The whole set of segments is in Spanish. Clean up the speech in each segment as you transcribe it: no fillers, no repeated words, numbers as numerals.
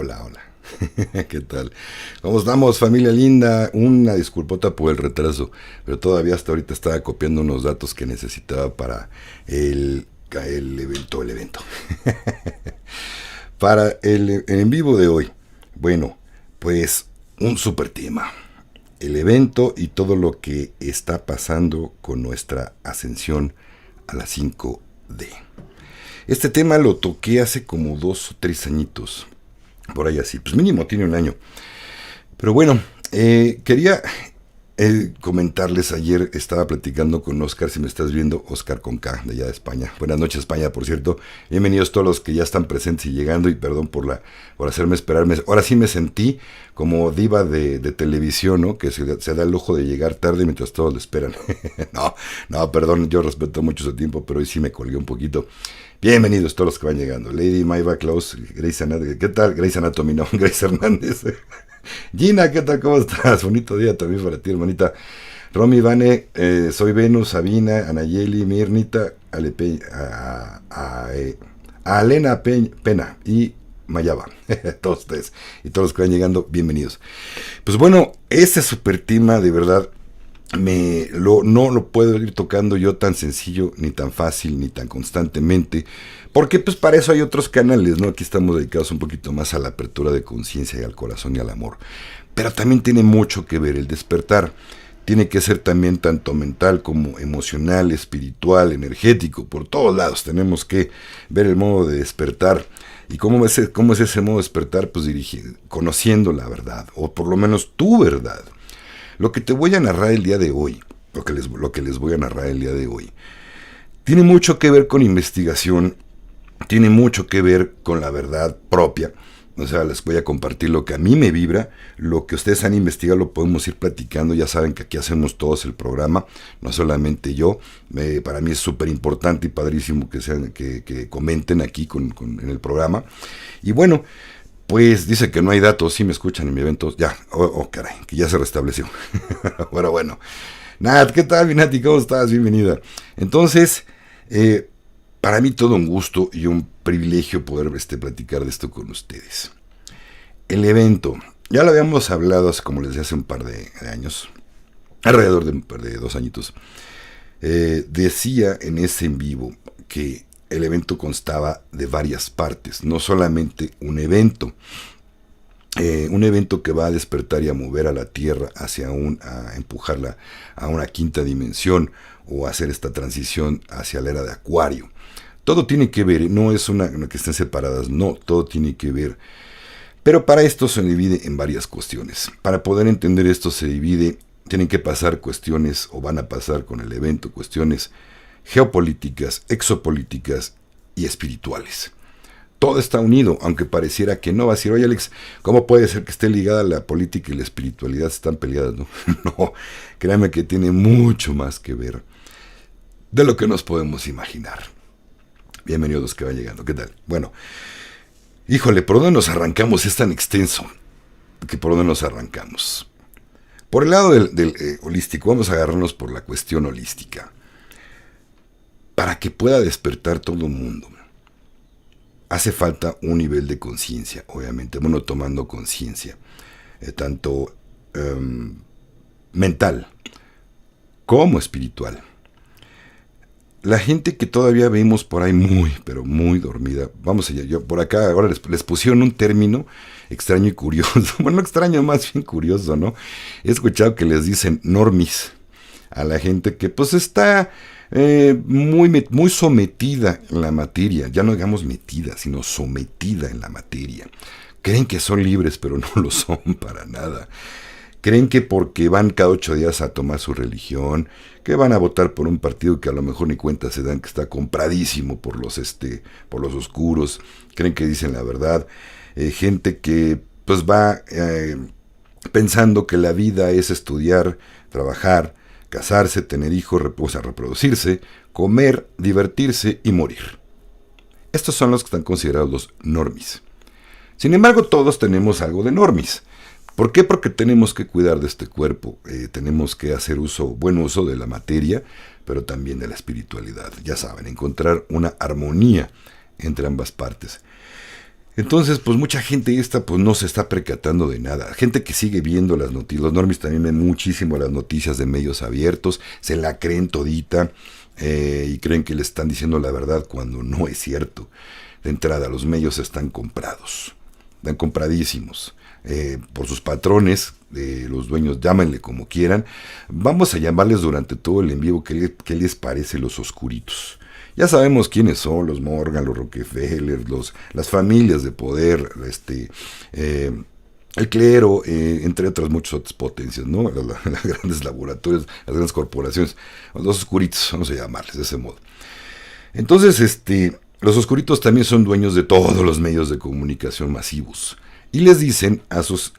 Hola, hola. ¿Qué tal? ¿Cómo estamos, familia linda? Una disculpota por el retraso, pero todavía hasta ahorita estaba copiando unos datos que necesitaba para el evento. Para el en vivo de hoy. Bueno, pues un super tema. El evento y todo lo que está pasando con nuestra ascensión a la 5D. Este tema lo toqué hace como 2 o 3 añitos. Por ahí así, pues mínimo tiene un año. Pero bueno, quería comentarles, ayer estaba platicando con Oscar, si me estás viendo, Oscar con K, de allá de España. Buenas noches, España, por cierto. Bienvenidos todos los que ya están presentes y llegando, y perdón por hacerme esperarme. Ahora sí me sentí como diva de televisión, ¿no? Que se da el lujo de llegar tarde mientras todos lo esperan. no, perdón, yo respeto mucho su tiempo, pero hoy sí me colgué un poquito. Bienvenidos todos los que van llegando. Lady Maiva, Klaus, Grace Anatomy. ¿Qué tal? Grace Anatomy, no, Grace Hernández. Gina, ¿qué tal? ¿Cómo estás? Bonito día también para ti, hermanita. Romy, Vane, soy Venus, Sabina, Anayeli, Mirnita, a Alena Pena y Mayaba. Todos ustedes y todos los que van llegando, bienvenidos. Pues bueno, ese super tema de verdad no lo puedo ir tocando yo tan sencillo, ni tan fácil, ni tan constantemente, porque pues para eso hay otros canales, ¿no? Aquí estamos dedicados un poquito más a la apertura de conciencia y al corazón y al amor. Pero también tiene mucho que ver el despertar. Tiene que ser también tanto mental como emocional, espiritual, energético, por todos lados. Tenemos que ver el modo de despertar. ¿Y cómo es ese modo de despertar? Pues conociendo la verdad, o por lo menos tu verdad. Lo que te voy a narrar el día de hoy, lo que les voy a narrar el día de hoy, tiene mucho que ver con investigación, tiene mucho que ver con la verdad propia. O sea, les voy a compartir lo que a mí me vibra, lo que ustedes han investigado lo podemos ir platicando. Ya saben que aquí hacemos todos el programa, no solamente yo. Para mí es súper importante y padrísimo que comenten aquí en el programa. Y bueno, pues dice que no hay datos, sí me escuchan en mi evento. Ya, caray, que ya se restableció. Bueno. Nat, ¿qué tal, Nati? ¿Cómo estás? Bienvenida. Entonces, para mí todo un gusto y un privilegio poder platicar de esto con ustedes. El evento, ya lo habíamos hablado como les decía, hace un par de años, alrededor de 2 añitos. Decía en ese en vivo que el evento constaba de varias partes, no solamente un evento que va a despertar y a mover a la Tierra a empujarla a una quinta dimensión, o hacer esta transición hacia la era de Acuario. Todo tiene que ver, no es una que estén separadas, no, todo tiene que ver. Pero para esto se divide en varias cuestiones. Para poder entender esto tienen que pasar cuestiones, o van a pasar con el evento, cuestiones geopolíticas, exopolíticas y espirituales. Todo está unido, aunque pareciera que no. Va a decir, oye Alex, ¿cómo puede ser que esté ligada la política y la espiritualidad? Están peleadas, ¿no? No, créanme que tiene mucho más que ver de lo que nos podemos imaginar. Bienvenidos los que van llegando, ¿qué tal? Bueno, híjole, ¿por dónde nos arrancamos? Es tan extenso que ¿por dónde nos arrancamos? Por el lado del holístico, vamos a agarrarnos por la cuestión holística. Para que pueda despertar todo el mundo, hace falta un nivel de conciencia, obviamente, bueno, tomando conciencia, tanto mental como espiritual. La gente que todavía vemos por ahí pero muy dormida, vamos allá, yo por acá ahora les pusieron un término extraño y curioso, bueno, extraño, más bien curioso, ¿no? He escuchado que les dicen normis a la gente que pues está muy sometida en la materia, ya no digamos metida, sino sometida en la materia. Creen que son libres, pero no lo son para nada. Creen que porque van cada 8 días a tomar su religión, que van a votar por un partido que a lo mejor ni cuenta se dan, que está compradísimo por los oscuros, creen que dicen la verdad. Gente que pues va pensando que la vida es estudiar, trabajar, casarse, tener hijos, reproducirse, comer, divertirse y morir. Estos son los que están considerados los normis. Sin embargo, todos tenemos algo de normis. ¿Por qué? Porque tenemos que cuidar de este cuerpo, tenemos que hacer buen uso de la materia, pero también de la espiritualidad. Ya saben, encontrar una armonía entre ambas partes. Entonces, pues mucha gente esta pues no se está percatando de nada. Gente que sigue viendo las noticias, los normis también ven muchísimo las noticias de medios abiertos, se la creen todita y creen que le están diciendo la verdad cuando no es cierto. De entrada, los medios están comprados, están compradísimos por sus patrones, los dueños, llámenle como quieran. Vamos a llamarles durante todo el en vivo qué les parece los oscuritos. Ya sabemos quiénes son, los Morgan, los Rockefeller, las familias de poder, el clero, entre otras muchas otras potencias, ¿no? Las grandes laboratorios, las grandes corporaciones, los oscuritos, vamos a llamarles de ese modo. Entonces, los oscuritos también son dueños de todos los medios de comunicación masivos y les dicen a sus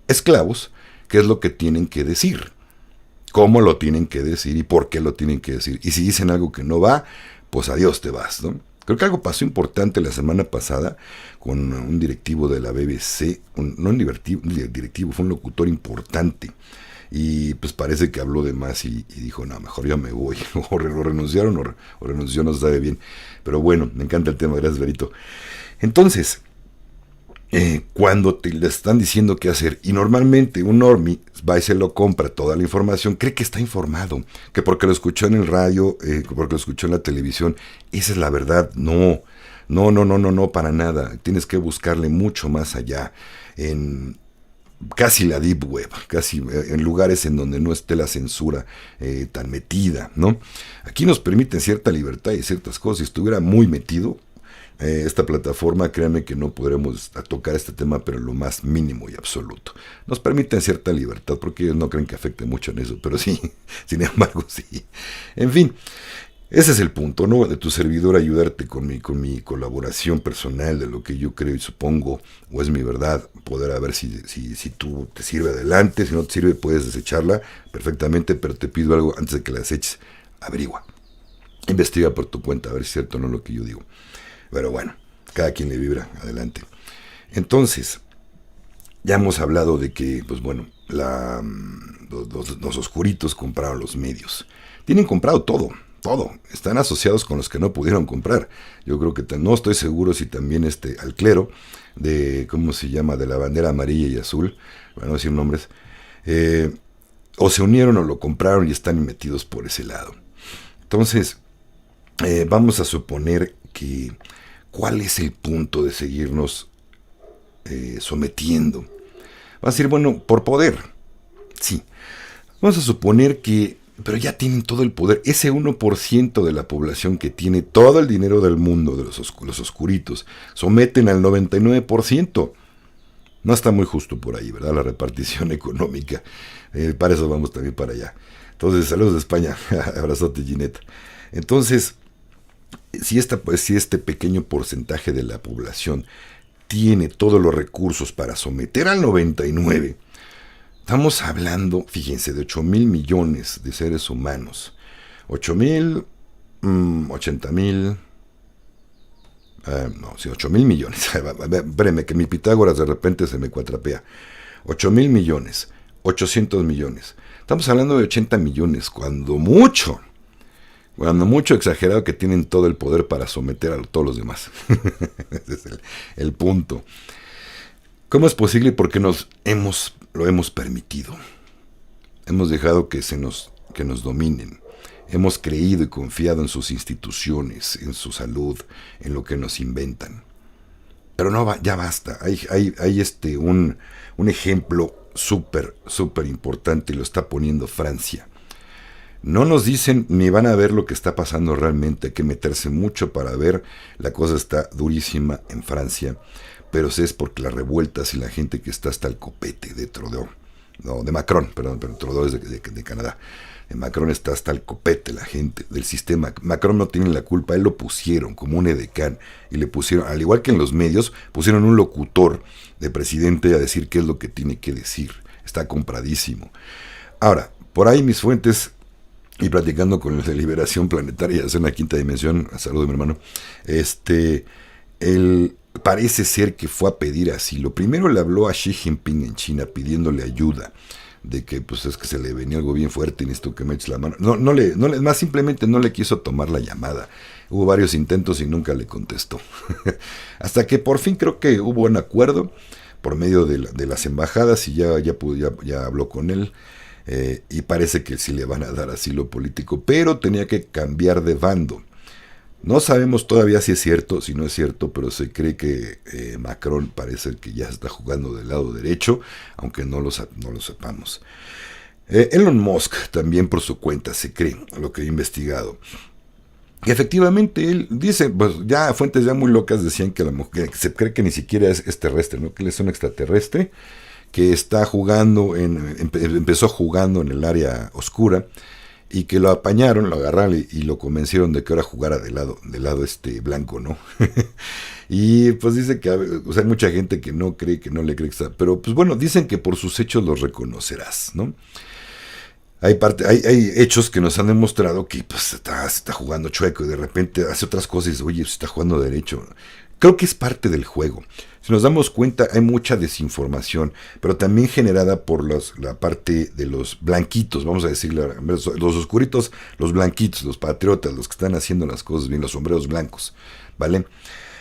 esclavos qué es lo que tienen que decir, cómo lo tienen que decir y por qué lo tienen que decir. Y si dicen algo que no va, pues adiós te vas, ¿no? Creo que algo pasó importante la semana pasada con un directivo de la BBC, no un directivo, fue un locutor importante. Y pues parece que habló de más y dijo, no, mejor ya me voy. O renunciaron o renunció, no se sabe bien. Pero bueno, me encanta el tema, gracias, Berito. Entonces, cuando le están diciendo qué hacer, y normalmente un normie va y se lo compra toda la información, cree que está informado, que porque lo escuchó en el radio, porque lo escuchó en la televisión, esa es la verdad. No, para nada. Tienes que buscarle mucho más allá, en casi la deep web, casi en lugares en donde no esté la censura tan metida, ¿no? Aquí nos permiten cierta libertad y ciertas cosas. Si estuviera muy metido esta plataforma, créanme que no podremos tocar este tema, pero lo más mínimo y absoluto. Nos permiten cierta libertad, porque ellos no creen que afecte mucho en eso, pero sí, sin embargo, sí. En fin, ese es el punto, ¿no? De tu servidor, ayudarte con mi colaboración personal, de lo que yo creo y supongo, o es mi verdad, poder a ver si tú te sirve adelante, si no te sirve puedes desecharla perfectamente, pero te pido algo antes de que la deseches, averigua. Investiga por tu cuenta, a ver si es cierto o no lo que yo digo. Pero bueno, cada quien le vibra, adelante. Entonces, ya hemos hablado de que, pues bueno, los oscuritos compraron los medios. Tienen comprado todo. Están asociados con los que no pudieron comprar. Yo creo que no estoy seguro si también al clero de, ¿cómo se llama?, de la bandera amarilla y azul, para no decir nombres, o se unieron o lo compraron y están metidos por ese lado. Entonces, vamos a suponer que ¿cuál es el punto de seguirnos sometiendo? Va a decir, bueno, por poder. Sí. Vamos a suponer que, pero ya tienen todo el poder. Ese 1% de la población que tiene todo el dinero del mundo, de los oscuritos, someten al 99%. No está muy justo por ahí, ¿verdad? La repartición económica. Para eso vamos también para allá. Entonces, saludos de España. Abrazote, Ginette. Entonces, si este pequeño porcentaje de la población tiene todos los recursos para someter al 99%, estamos hablando, fíjense, de 8,000 millones de seres humanos. 8,000, 80,000, 8,000 millones. Espérenme, que mi Pitágoras de repente se me cuatrapea. 8,000 millones, 800 millones. Estamos hablando de 80 millones, cuando mucho exagerado, que tienen todo el poder para someter a todos los demás. Ese es el punto. ¿Cómo es posible? Porque lo hemos permitido. Hemos dejado que nos dominen. Hemos creído y confiado en sus instituciones, en su salud, en lo que nos inventan. Pero no, ya basta. Hay un ejemplo súper importante, y lo está poniendo Francia. No nos dicen ni van a ver lo que está pasando realmente. Hay que meterse mucho para ver. La cosa está durísima en Francia, pero es porque las revueltas y la gente que está hasta el copete de Trudeau, no, de Macron, perdón, pero Trudeau es de Canadá. De Macron está hasta el copete la gente del sistema. Macron no tiene la culpa, él lo pusieron como un edecán y le pusieron, al igual que en los medios, pusieron un locutor de presidente a decir qué es lo que tiene que decir. Está compradísimo. Ahora, por ahí mis fuentes, y platicando con el de Liberación Planetaria, es en la quinta dimensión, saludo mi hermano, él parece ser que fue a pedir asilo. Primero le habló a Xi Jinping en China pidiéndole ayuda, de que pues es que se le venía algo bien fuerte y necesito que me eches la mano. Más simplemente no le quiso tomar la llamada. Hubo varios intentos y nunca le contestó. Hasta que por fin creo que hubo un acuerdo por medio de las embajadas y ya habló con él. Y parece que sí le van a dar asilo político, pero tenía que cambiar de bando. No sabemos todavía si es cierto, si no es cierto, pero se cree que Macron parece que ya está jugando del lado derecho, aunque no lo sepamos. Elon Musk también por su cuenta se cree, lo que he investigado. Y efectivamente él dice, pues ya fuentes ya muy locas decían que que se cree que ni siquiera es terrestre, ¿no? Que él es un extraterrestre, que está jugando empezó jugando en el área oscura, y que lo apañaron, lo agarraron y lo convencieron de que ahora jugara del lado blanco, ¿no? Y pues dice que, o sea, hay mucha gente que no cree, que no le cree, pero pues bueno, dicen que por sus hechos los reconocerás, ¿no? Hay hechos que nos han demostrado que pues está jugando chueco y de repente hace otras cosas y dice, oye, está jugando derecho. Creo que es parte del juego. Si nos damos cuenta, hay mucha desinformación, pero también generada por la parte de los blanquitos, vamos a decirle, los oscuritos, los blanquitos, los patriotas, los que están haciendo las cosas bien, los sombreros blancos, ¿vale?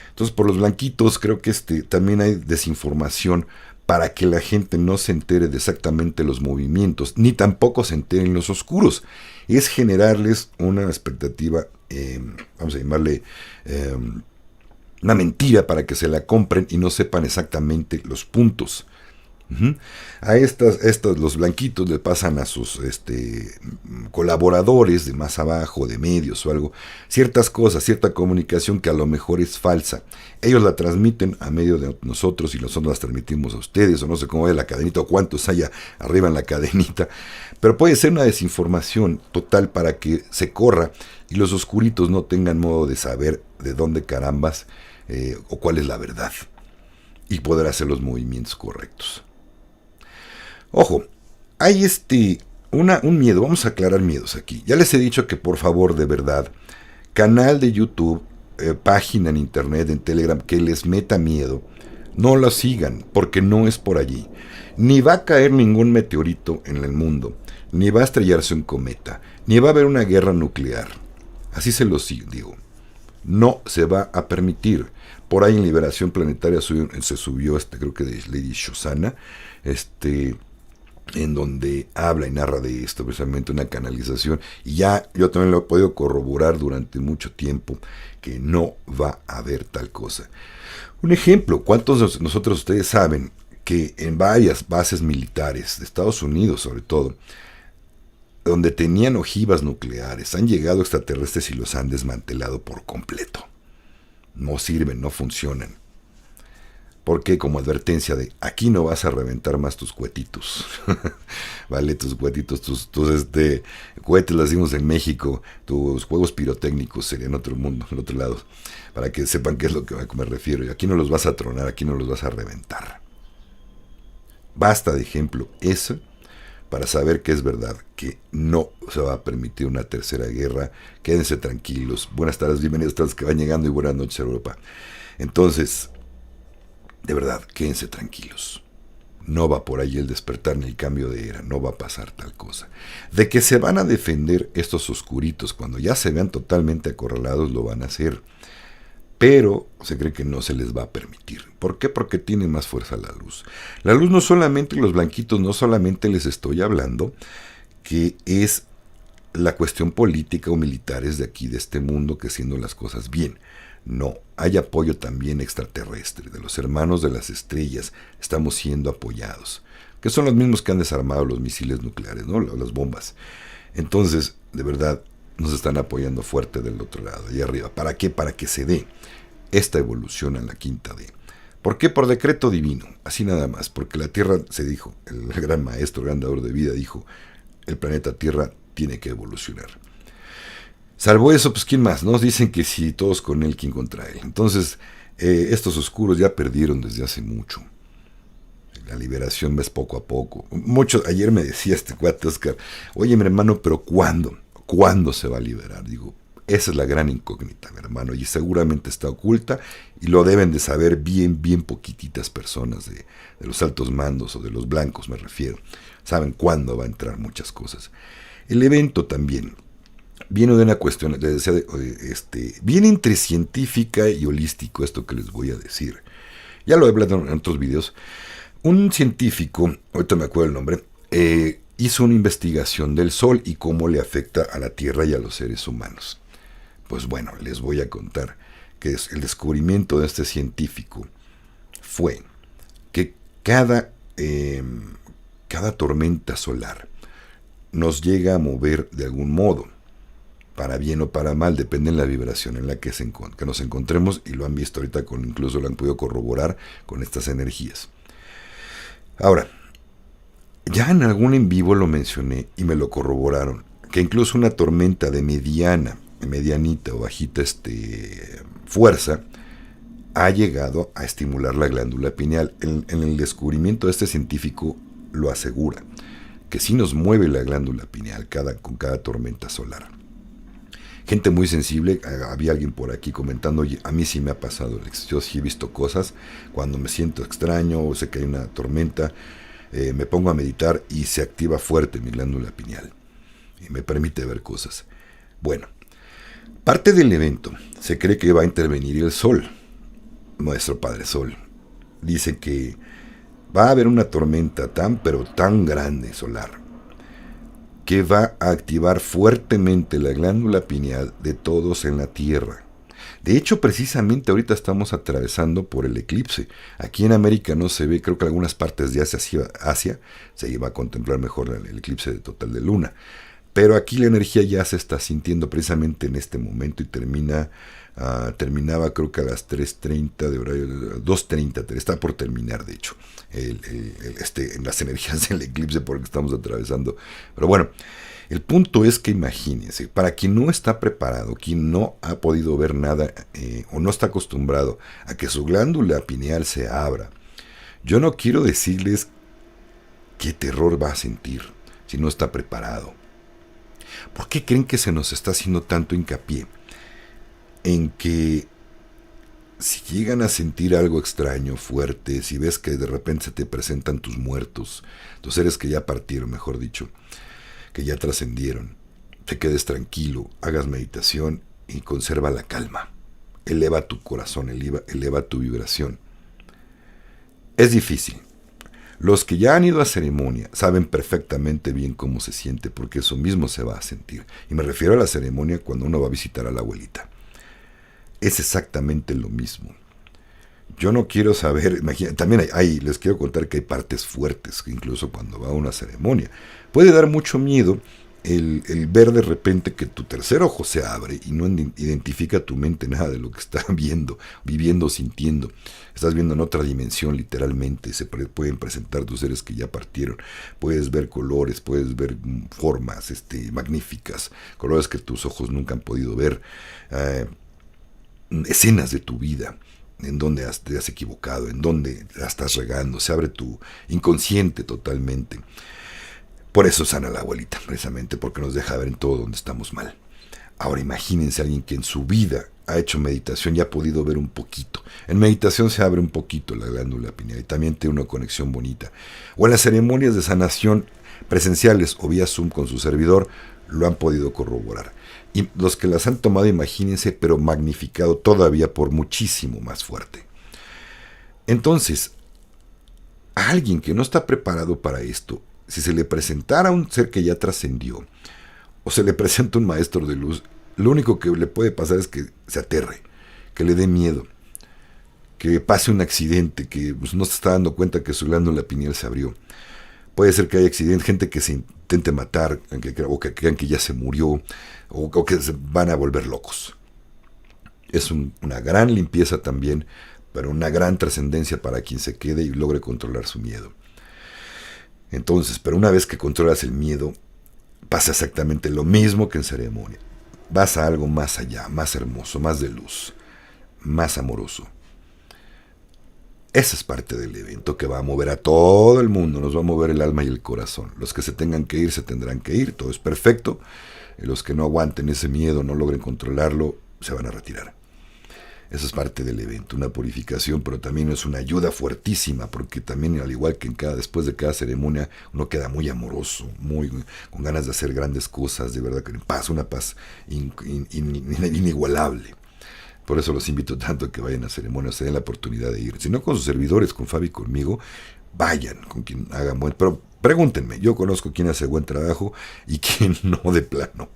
Entonces, por los blanquitos creo que también hay desinformación para que la gente no se entere de exactamente los movimientos, ni tampoco se enteren los oscuros. Es generarles una expectativa, vamos a llamarle una mentira para que se la compren y no sepan exactamente los puntos. A los blanquitos le pasan a sus colaboradores de más abajo, de medios o algo, ciertas cosas, cierta comunicación que a lo mejor es falsa. Ellos la transmiten a medio de nosotros y nosotros las transmitimos a ustedes, o no sé cómo vaya la cadenita o cuántos haya arriba en la cadenita, pero puede ser una desinformación total para que se corra y los oscuritos no tengan modo de saber de dónde carambas o cuál es la verdad y poder hacer los movimientos correctos. Ojo, hay un miedo, vamos a aclarar miedos aquí. Ya les he dicho que por favor, de verdad, canal de YouTube, página en internet, en Telegram, que les meta miedo, no lo sigan, porque no es por allí. Ni va a caer ningún meteorito en el mundo, ni va a estrellarse un cometa, ni va a haber una guerra nuclear. Así se los digo. No se va a permitir. Por ahí en Liberación Planetaria se subió, creo que de Lady Shoshana, en donde habla y narra de esto, precisamente una canalización, y ya yo también lo he podido corroborar durante mucho tiempo, que no va a haber tal cosa. Un ejemplo, ¿cuántos de nosotros ustedes saben que en varias bases militares de Estados Unidos, sobre todo, donde tenían ojivas nucleares, han llegado extraterrestres y los han desmantelado por completo? No sirven, no funcionan. Porque como advertencia de, aquí no vas a reventar más tus cuetitos. Vale, tus cuetitos, tus cohetes, lo decimos en México, tus juegos pirotécnicos serían en otro mundo, en otro lado, para que sepan qué es lo que me refiero. Y aquí no los vas a tronar, aquí no los vas a reventar. Basta de ejemplo eso para saber que es verdad, que no se va a permitir una tercera guerra. Quédense tranquilos. Buenas tardes, bienvenidos a todos los que van llegando y buenas noches a Europa. Entonces, de verdad, quédense tranquilos. No va por ahí el despertar ni el cambio de era, no va a pasar tal cosa. De que se van a defender estos oscuritos cuando ya se vean totalmente acorralados, lo van a hacer. Pero se cree que no se les va a permitir. ¿Por qué? Porque tiene más fuerza la luz. La luz no solamente, los blanquitos, no solamente les estoy hablando que es la cuestión política o militares de aquí, de este mundo, que haciendo las cosas bien. No, hay apoyo también extraterrestre, de los hermanos de las estrellas, estamos siendo apoyados, que son los mismos que han desarmado los misiles nucleares, ¿no? Las bombas. Entonces, de verdad, nos están apoyando fuerte del otro lado, allá arriba. ¿Para qué? Para que se dé esta evolución a la quinta D. ¿Por qué? Por decreto divino, así nada más, porque la Tierra, se dijo, el gran maestro, gran dador de vida, dijo, el planeta Tierra tiene que evolucionar. Salvo eso, pues ¿quién más? Nos dicen que sí, todos con él, ¿quién contra él? Entonces, estos oscuros ya perdieron desde hace mucho. La liberación ves poco a poco. Ayer me decía este cuate Oscar, oye mi hermano, pero ¿cuándo? ¿Cuándo se va a liberar? Digo, esa es la gran incógnita, mi hermano, y seguramente está oculta, y lo deben de saber bien poquititas personas de los altos mandos, o de los blancos me refiero. Saben cuándo va a entrar muchas cosas. El evento también. viene de una cuestión, les decía, viene entre científica y holístico esto que les voy a decir. Ya lo he hablado en otros videos. Un científico, ahorita me acuerdo el nombre, hizo una investigación del Sol y cómo le afecta a la Tierra y a los seres humanos. Pues bueno, les voy a contar que el descubrimiento de este científico fue que cada tormenta solar nos llega a mover de algún modo, para bien o para mal, depende de la vibración en la que nos encontremos, y lo han visto ahorita, incluso lo han podido corroborar con estas energías. Ahora, ya en algún en vivo lo mencioné y me lo corroboraron, que incluso una tormenta de medianita o bajita fuerza ha llegado a estimular la glándula pineal. En el descubrimiento de este científico lo asegura, que sí nos mueve la glándula pineal con cada tormenta solar. Gente muy sensible, había alguien por aquí comentando, oye, a mí sí me ha pasado, yo sí he visto cosas, cuando me siento extraño o sé que hay una tormenta, me pongo a meditar y se activa fuerte mi glándula pineal y me permite ver cosas. Bueno, parte del evento se cree que va a intervenir el Sol, nuestro Padre Sol. Dicen que va a haber una tormenta pero tan grande solar, que va a activar fuertemente la glándula pineal de todos en la Tierra. De hecho, precisamente ahorita estamos atravesando por el eclipse. Aquí en América no se ve, creo que en algunas partes de Asia se iba a contemplar mejor el eclipse total de luna. Pero aquí la energía ya se está sintiendo precisamente en este momento y terminaba creo que a las 3:30 de horario, 2:30, está por terminar de hecho, en las energías del eclipse por el que estamos atravesando. Pero bueno, el punto es que imagínense, para quien no está preparado, quien no ha podido ver nada o no está acostumbrado a que su glándula pineal se abra, yo no quiero decirles qué terror va a sentir si no está preparado. ¿Por qué creen que se nos está haciendo tanto hincapié en que si llegan a sentir algo extraño, fuerte, si ves que de repente se te presentan tus muertos, tus seres que ya partieron, mejor dicho, que ya trascendieron, te quedes tranquilo, hagas meditación y conserva la calma, eleva tu corazón, eleva tu vibración? Es difícil. Los que ya han ido a ceremonia saben perfectamente bien cómo se siente, porque eso mismo se va a sentir. Y me refiero a la ceremonia cuando uno va a visitar a la abuelita. Es exactamente lo mismo. Yo no quiero saber, también les quiero contar que hay partes fuertes, que incluso cuando va a una ceremonia. Puede dar mucho miedo el ver de repente que tu tercer ojo se abre y no identifica tu mente nada de lo que está viendo, viviendo, sintiendo. Estás viendo en otra dimensión literalmente, pueden presentar tus seres que ya partieron. Puedes ver colores, puedes ver formas magníficas, colores que tus ojos nunca han podido ver, escenas de tu vida, en donde te has equivocado, en donde la estás regando, se abre tu inconsciente totalmente. Por eso sana la abuelita, precisamente porque nos deja ver en todo donde estamos mal. Ahora imagínense a alguien que en su vida ha hecho meditación y ha podido ver un poquito. En meditación se abre un poquito la glándula pineal y también tiene una conexión bonita. O en las ceremonias de sanación presenciales o vía Zoom con su servidor lo han podido corroborar. Y los que las han tomado, imagínense, pero magnificado todavía por muchísimo más fuerte. Entonces, a alguien que no está preparado para esto, si se le presentara un ser que ya trascendió, o se le presenta un maestro de luz, lo único que le puede pasar es que se aterre, que le dé miedo, que pase un accidente, que no se está dando cuenta que su glándula pineal se abrió. Puede ser que haya accidentes, gente que se intente matar, o que crean que ya se murió, o que se van a volver locos. Es una gran limpieza también, pero una gran trascendencia para quien se quede y logre controlar su miedo. Entonces, pero una vez que controlas el miedo, pasa exactamente lo mismo que en ceremonia. Vas a algo más allá, más hermoso, más de luz, más amoroso. Esa es parte del evento que va a mover a todo el mundo, nos va a mover el alma y el corazón. Los que se tengan que ir, se tendrán que ir, todo es perfecto. Los que no aguanten ese miedo, no logren controlarlo, se van a retirar. Eso es parte del evento, una purificación, pero también es una ayuda fuertísima, porque también, al igual que después de cada ceremonia, uno queda muy amoroso, muy con ganas de hacer grandes cosas, de verdad, en paz, una paz inigualable. Por eso los invito tanto a que vayan a ceremonias, se den la oportunidad de ir. Si no con sus servidores, con Fabi y conmigo, vayan con quien hagan buen... Pero pregúntenme, yo conozco quién hace buen trabajo y quién no, de plano.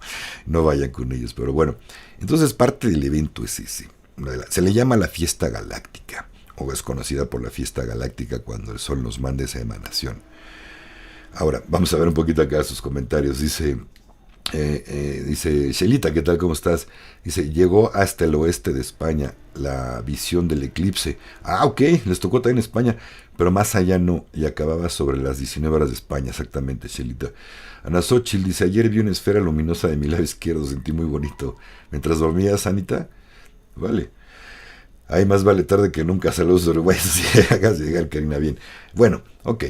No vayan con ellos, pero bueno. Entonces parte del evento es ese. Se le llama la fiesta galáctica, o es conocida por la fiesta galáctica cuando el sol nos manda esa emanación. Ahora, vamos a ver un poquito acá sus comentarios. Dice Shelita, ¿qué tal? ¿Cómo estás? Dice, llegó hasta el oeste de España la visión del eclipse. Ah, ok, les tocó también España, pero más allá no, y acababa sobre las 19 horas de España, exactamente, Shelita. Ana Xochitl dice, ayer vi una esfera luminosa de mi lado izquierdo, sentí muy bonito. Mientras dormías, Anita, vale. Ahí más vale tarde que nunca, saludos uruguayos, si hagas llegar, Karina, bien. Bueno, ok,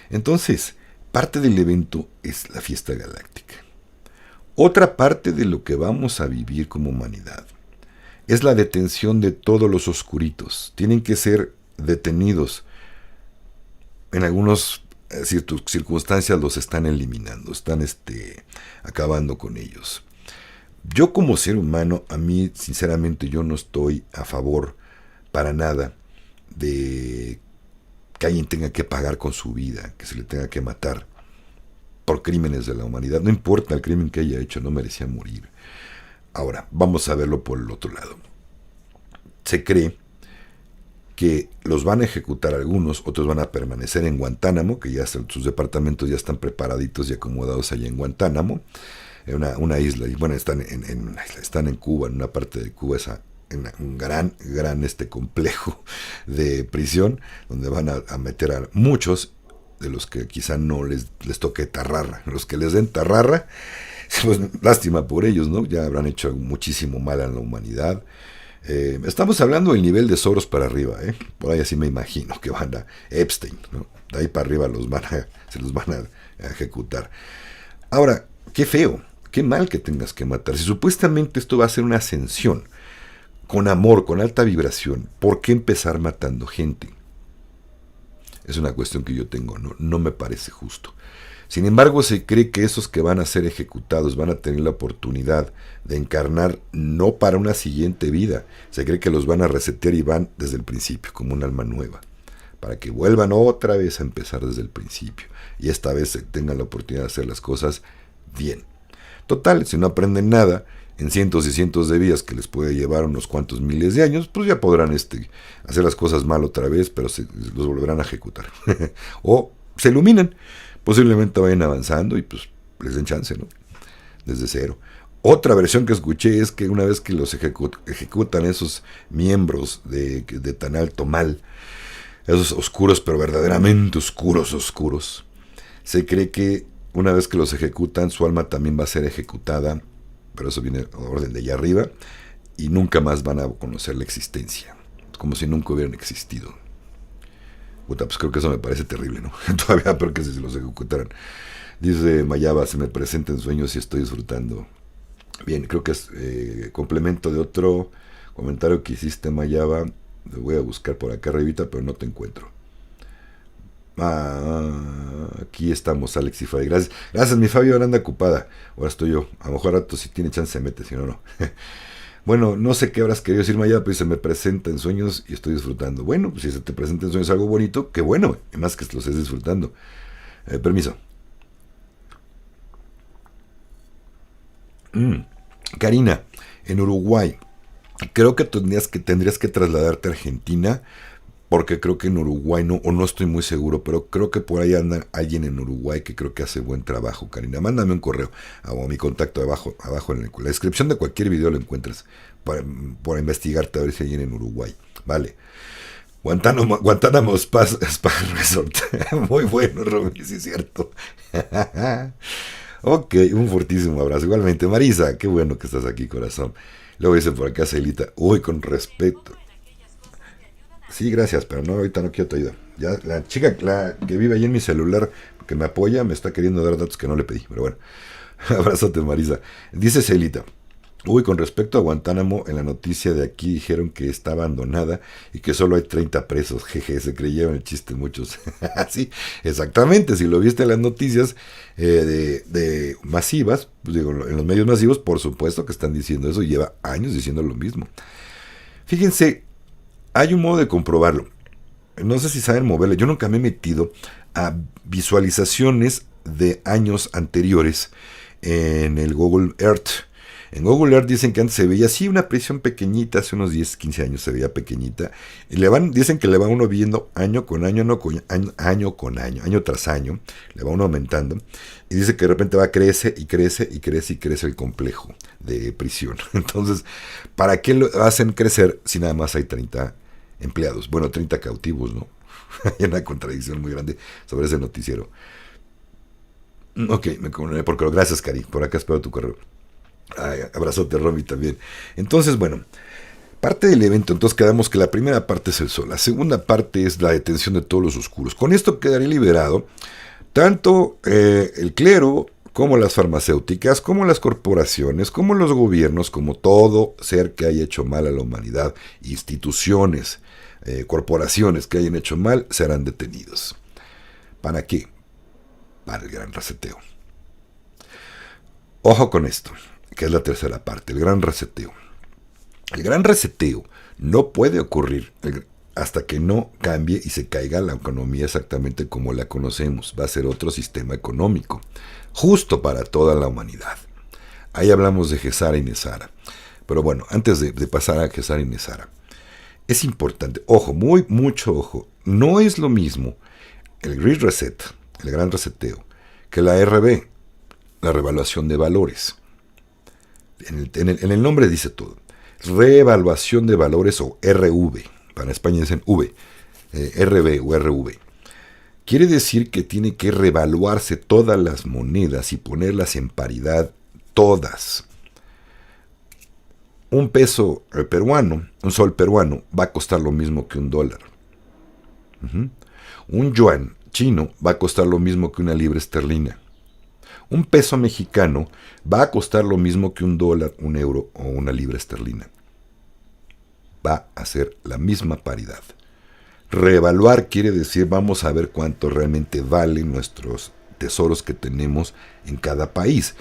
entonces, parte del evento es la fiesta galáctica. Otra parte de lo que vamos a vivir como humanidad es la detención de todos los oscuritos. Tienen que ser detenidos. En algunas circunstancias los están eliminando, están acabando con ellos. Yo como ser humano, a mí sinceramente yo no estoy a favor para nada de que alguien tenga que pagar con su vida, que se le tenga que matar por crímenes de la humanidad. No importa el crimen que haya hecho, no merecía morir. Ahora, vamos a verlo por el otro lado. Se cree que los van a ejecutar algunos, otros van a permanecer en Guantánamo, que ya sus departamentos ya están preparaditos y acomodados allá en Guantánamo, una isla, y bueno, están en Cuba, en una parte de Cuba, en un gran complejo de prisión, donde van a meter a muchos de los que quizá no les toque tarrarra. Los que les den tarrarra, pues lástima por ellos, ¿no? Ya habrán hecho muchísimo mal a la humanidad. Estamos hablando del nivel de Soros para arriba, ¿eh? Por ahí así me imagino que van a Epstein, ¿no? De ahí para arriba se los van a ejecutar. Ahora, qué feo, qué mal que tengas que matar. Si supuestamente esto va a ser una ascensión, con amor, con alta vibración, ¿por qué empezar matando gente? Es una cuestión que yo tengo, no me parece justo. Sin embargo, se cree que esos que van a ser ejecutados van a tener la oportunidad de encarnar no para una siguiente vida. Se cree que los van a resetear y van desde el principio, como un alma nueva, para que vuelvan otra vez a empezar desde el principio. Y esta vez tengan la oportunidad de hacer las cosas bien. Total, si no aprenden nada, en cientos y cientos de vidas que les puede llevar unos cuantos miles de años, pues ya podrán hacer las cosas mal otra vez, pero los volverán a ejecutar. O se iluminan, posiblemente vayan avanzando y pues les den chance, ¿no? Desde cero. Otra versión que escuché es que una vez que los ejecutan esos miembros de tan alto mal, esos oscuros, pero verdaderamente oscuros, se cree que una vez que los ejecutan, su alma también va a ser ejecutada, pero eso viene a orden de allá arriba, y nunca más van a conocer la existencia, como si nunca hubieran existido. Puta, pues creo que eso me parece terrible, ¿no? Todavía peor que si se los ejecutaran. Dice Mayaba, se me presenta en sueños y estoy disfrutando. Bien, creo que es complemento de otro comentario que hiciste, Mayaba. Lo voy a buscar por acá arribita, pero no te encuentro. Aquí estamos, Alex y Fabi. Gracias, mi Fabio, ahora anda ocupada. Ahora estoy yo. A lo mejor a rato si tiene chance se mete, si no, no. Bueno, no sé qué habrás querido decir, Maya, pero se me presenta en sueños y estoy disfrutando. Bueno, pues si se te presenta en sueños algo bonito, qué bueno, y más que lo estés disfrutando. Permiso. Karina, en Uruguay, creo que tendrías que trasladarte a Argentina, porque creo que en Uruguay no, o no estoy muy seguro, pero creo que por ahí anda alguien en Uruguay que creo que hace buen trabajo, Karina. Mándame un correo a mi contacto abajo en la descripción de cualquier video lo encuentras para investigarte a ver si hay alguien en Uruguay. Vale. Guantánamo Spa Resort. Muy bueno, Romy, sí es cierto. Ok, un fortísimo abrazo. Igualmente, Marisa, qué bueno que estás aquí, corazón. Luego dice por acá Celita, uy, con respeto. Sí, gracias, pero no, ahorita no quiero tu ayuda. Ya, la chica que vive ahí en mi celular, que me apoya, me está queriendo dar datos que no le pedí, pero bueno. Abrazote, Marisa. Dice Celita, Uy, con respecto a Guantánamo, en la noticia de aquí dijeron que está abandonada y que solo hay 30 presos. Jeje, se creyeron el chiste muchos. Sí, exactamente. Si lo viste en las noticias de masivas, pues digo, en los medios masivos, por supuesto que están diciendo eso. Lleva años diciendo lo mismo. Fíjense, hay un modo de comprobarlo. No sé si saben moverle. Yo nunca me he metido a visualizaciones de años anteriores en el Google Earth. En Google Earth dicen que antes se veía así una prisión pequeñita, hace unos 10, 15 años se veía pequeñita. Y dicen que le va uno viendo año con año, año tras año, le va uno aumentando. Y dice que de repente va crece y crece y crece y crece el complejo de prisión. Entonces, ¿para qué lo hacen crecer si nada más hay 30 empleados? Bueno, 30 cautivos, ¿no? Hay una contradicción muy grande sobre ese noticiero. Ok, me comuniqué por correo. Gracias, Cari. Por acá espero tu correo. Ay, abrazote, Romy, también. Entonces, bueno, parte del evento, entonces quedamos que la primera parte es el sol, la segunda parte es la detención de todos los oscuros. Con esto quedaría liberado tanto el clero, como las farmacéuticas, como las corporaciones, como los gobiernos, como todo ser que haya hecho mal a la humanidad, instituciones, corporaciones que hayan hecho mal, serán detenidos. ¿Para qué? Para el gran reseteo. Ojo con esto, que es la tercera parte, el gran reseteo. El gran reseteo no puede ocurrir hasta que no cambie y se caiga la economía exactamente como la conocemos. Va a ser otro sistema económico, justo para toda la humanidad. Ahí hablamos de Gesara y Nesara. Pero bueno, antes de pasar a Gesara y Nesara, es importante, ojo, mucho ojo, no es lo mismo el Great Reset, el gran reseteo, que la RB, la revaluación de valores. En el nombre dice todo. Reevaluación de valores o RV. Para España dicen V. RB o RV. Quiere decir que tiene que revaluarse todas las monedas y ponerlas en paridad todas. Un peso peruano, un sol peruano, va a costar lo mismo que un dólar. Un yuan chino va a costar lo mismo que una libra esterlina. Un peso mexicano va a costar lo mismo que un dólar, un euro o una libra esterlina. Va a ser la misma paridad. Reevaluar quiere decir vamos a ver cuánto realmente valen nuestros tesoros que tenemos en cada país.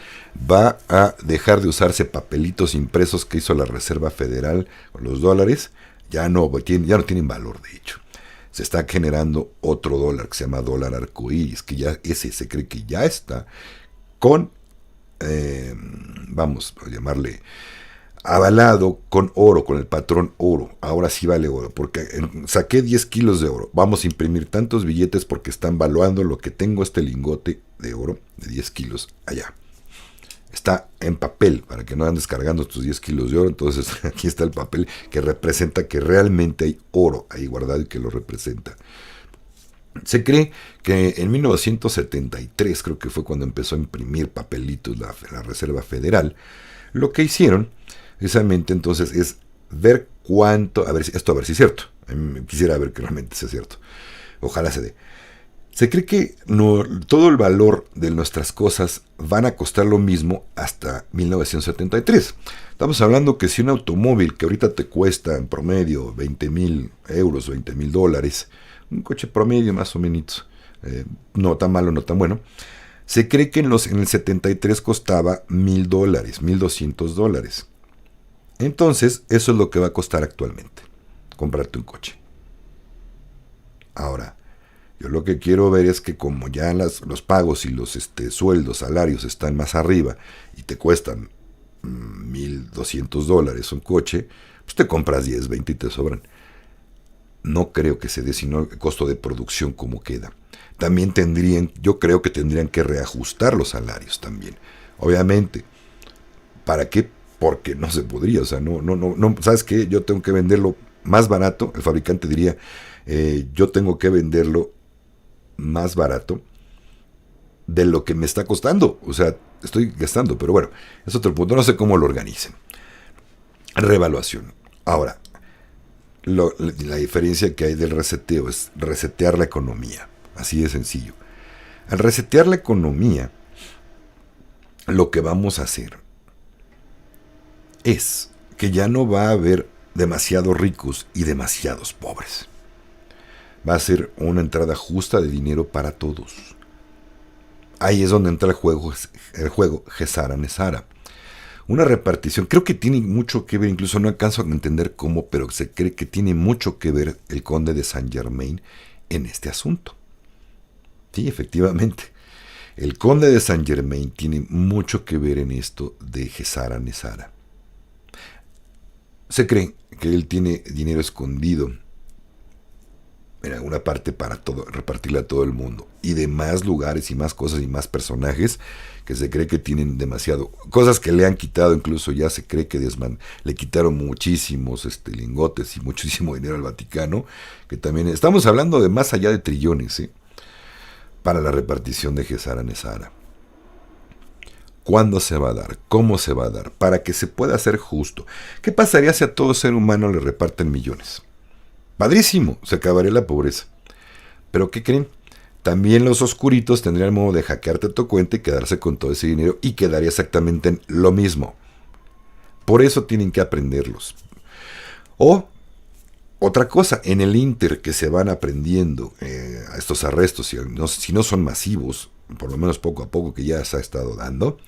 Va a dejar de usarse papelitos impresos que hizo la Reserva Federal o los dólares. Ya no tienen valor, de hecho. Se está generando otro dólar que se llama dólar arcoíris, que ya ese se cree que ya está con, vamos a llamarle, avalado con oro, con el patrón oro. Ahora sí vale oro, porque saqué 10 kilos de oro. Vamos a imprimir tantos billetes porque están valuando lo que tengo, este lingote de oro de 10 kilos allá. Está en papel, para que no andes cargando tus 10 kilos de oro. Entonces aquí está el papel que representa que realmente hay oro ahí guardado y que lo representa. Se cree que en 1973, creo que fue cuando empezó a imprimir papelitos la Reserva Federal, lo que hicieron precisamente entonces es ver cuánto, a ver si es cierto, quisiera ver que realmente sea cierto, ojalá se dé. Se cree que todo el valor de nuestras cosas van a costar lo mismo hasta 1973. Estamos hablando que si un automóvil que ahorita te cuesta en promedio 20,000 euros, 20,000 dólares, un coche promedio más o menos, no tan malo, no tan bueno, se cree que en el 73 costaba 1,000 dólares, 1,200 dólares. Entonces, eso es lo que va a costar actualmente, comprarte un coche. Ahora, yo lo que quiero ver es que como ya los pagos y los sueldos, salarios están más arriba y te cuestan 1,200 dólares un coche, pues te compras 10, 20 y te sobran. No creo que se dé sino el costo de producción como queda. También yo creo que tendrían que reajustar los salarios también. Obviamente, ¿para qué? Porque no se podría, o sea, no, ¿sabes qué? Yo tengo que venderlo más barato, el fabricante diría, yo tengo que venderlo más barato de lo que me está costando, o sea, estoy gastando, pero bueno, es otro punto, no sé cómo lo organicen. Revaluación. Ahora, la diferencia que hay del reseteo es resetear la economía, así de sencillo. Al resetear la economía, lo que vamos a hacer es que ya no va a haber demasiados ricos y demasiados pobres. Va a ser una entrada justa de dinero para todos. Ahí es donde entra el juego Gesara Nesara. Una repartición, creo que tiene mucho que ver, incluso no alcanzo a entender cómo, pero se cree que tiene mucho que ver el conde de Saint Germain en este asunto. Sí, efectivamente. El conde de Saint Germain tiene mucho que ver en esto de Gesara Nesara. Se cree que él tiene dinero escondido en alguna parte para repartirle a todo el mundo, y de más lugares y más cosas y más personajes que se cree que tienen demasiado, cosas que le han quitado, incluso ya se cree que le quitaron muchísimos lingotes y muchísimo dinero al Vaticano, que también estamos hablando de más allá de trillones, para la repartición de Gesara Nesara. ¿Cuándo se va a dar? ¿Cómo se va a dar? Para que se pueda hacer justo. ¿Qué pasaría si a todo ser humano le reparten millones? Padrísimo, se acabaría la pobreza. ¿Pero qué creen? También los oscuritos tendrían el modo de hackearte tu cuenta y quedarse con todo ese dinero, y quedaría exactamente en lo mismo. Por eso tienen que aprenderlos. O, otra cosa, en el inter que se van aprendiendo a estos arrestos, si no son masivos, por lo menos poco a poco que ya se ha estado dando,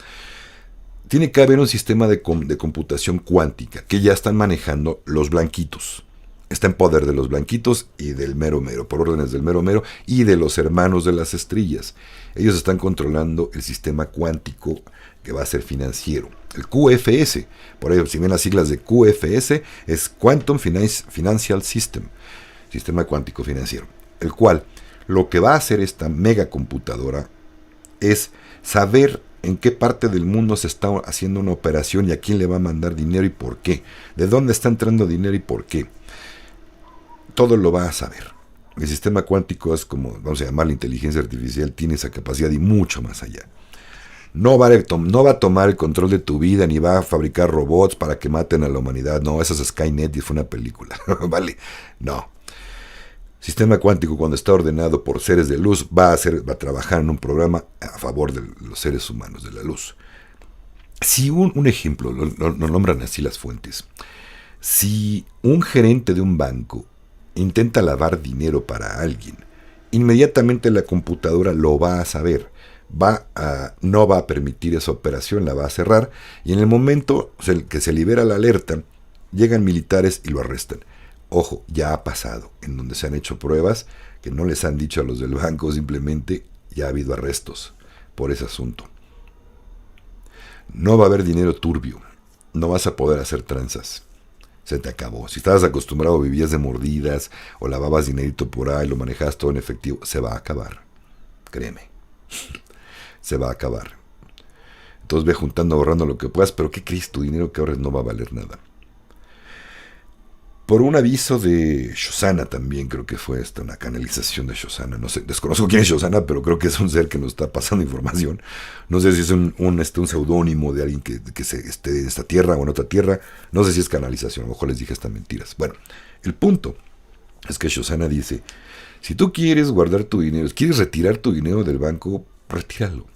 tiene que haber un sistema de computación cuántica que ya están manejando los blanquitos. Está en poder de los blanquitos y del mero mero, por órdenes del mero mero y de los hermanos de las estrellas. Ellos están controlando el sistema cuántico que va a ser financiero. El QFS, por ahí si ven las siglas de QFS, es Quantum Financial System, sistema cuántico financiero, el cual lo que va a hacer esta megacomputadora es saber en qué parte del mundo se está haciendo una operación y a quién le va a mandar dinero y por qué, de dónde está entrando dinero y por qué. Todo lo va a saber. El sistema cuántico es como, vamos a llamar, la inteligencia artificial, tiene esa capacidad y mucho más allá. No va a tomar el control de tu vida, ni va a fabricar robots para que maten a la humanidad. No, esa es Skynet y fue una película. ¿Vale? No. Sistema cuántico, cuando está ordenado por seres de luz, va a trabajar en un programa a favor de los seres humanos, de la luz. Si un ejemplo, lo nombran así las fuentes. Si un gerente de un banco intenta lavar dinero para alguien, inmediatamente la computadora lo va a saber. No va a permitir esa operación, la va a cerrar, y en el momento que se libera la alerta, llegan militares y lo arrestan. Ojo, ya ha pasado, en donde se han hecho pruebas que no les han dicho a los del banco, simplemente ya ha habido arrestos por ese asunto. No va a haber dinero turbio, no vas a poder hacer tranzas. Se te acabó. Si estabas acostumbrado, vivías de mordidas o lavabas dinerito por ahí, lo manejabas todo en efectivo, se va a acabar. Créeme. Se va a acabar. Entonces ve juntando, ahorrando lo que puedas, pero ¿qué crees? Tu dinero que ahorres no va a valer nada. Por un aviso de Shoshana también, creo que fue una canalización de Shoshana. No sé, desconozco quién es Shoshana, pero creo que es un ser que nos está pasando información. No sé si es un seudónimo de alguien que esté en esta tierra o en otra tierra. No sé si es canalización, a lo mejor les dije estas mentiras. Bueno, el punto es que Shoshana dice, si tú quieres guardar tu dinero, quieres retirar tu dinero del banco, retíralo.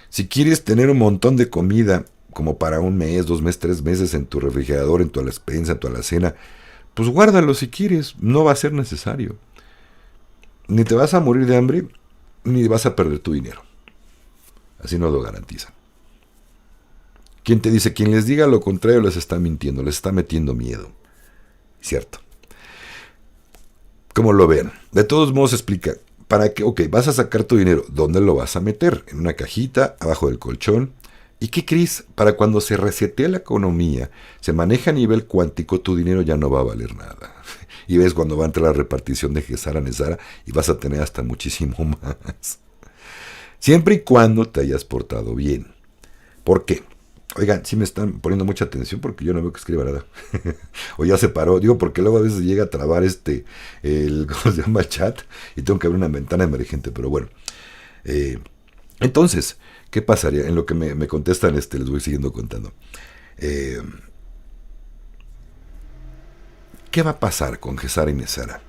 Si quieres tener un montón de comida, como para 1 mes, 2 meses, 3 meses en tu refrigerador, en tu despensa, en tu alacena, pues guárdalo si quieres, no va a ser necesario. Ni te vas a morir de hambre, ni vas a perder tu dinero. Así nos lo garantizan. Quien les diga lo contrario les está mintiendo, les está metiendo miedo. Cierto. Como lo vean. De todos modos explica, para que, vas a sacar tu dinero, ¿dónde lo vas a meter? En una cajita, abajo del colchón. ¿Y qué crees? Para cuando se resetea la economía, se maneja a nivel cuántico, tu dinero ya no va a valer nada. Y ves cuando va a entrar la repartición de Gesara Nesara y vas a tener hasta muchísimo más. Siempre y cuando te hayas portado bien. ¿Por qué? Oigan, sí me están poniendo mucha atención porque yo no veo que escriba nada. O ya se paró. Digo, porque luego a veces llega a trabar ¿cómo se llama? El chat. Y tengo que abrir una ventana emergente. Pero bueno. Entonces, ¿qué pasaría? En lo que me contestan, les voy siguiendo contando. ¿Qué va a pasar con Gesara y Nesara?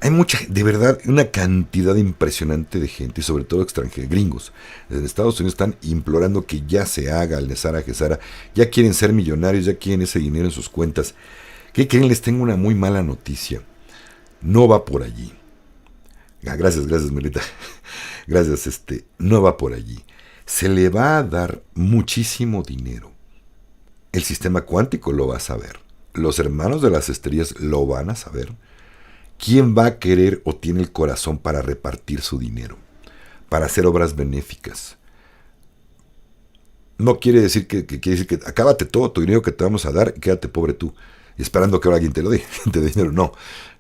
Hay mucha, de verdad, una cantidad impresionante de gente, y sobre todo extranjeros, gringos, en Estados Unidos están implorando que ya se haga el Nesara Gesara, ya quieren ser millonarios, ya quieren ese dinero en sus cuentas. ¿Qué creen? Les tengo una muy mala noticia. No va por allí. Gracias, Melita. Gracias, no va por allí. Se le va a dar muchísimo dinero. El sistema cuántico lo va a saber. Los hermanos de las estrellas lo van a saber. ¿Quién va a querer o tiene el corazón para repartir su dinero? Para hacer obras benéficas. No quiere decir que acábate todo tu dinero que te vamos a dar y quédate pobre tú. Y esperando que ahora alguien te lo dé. Te dé dinero. No,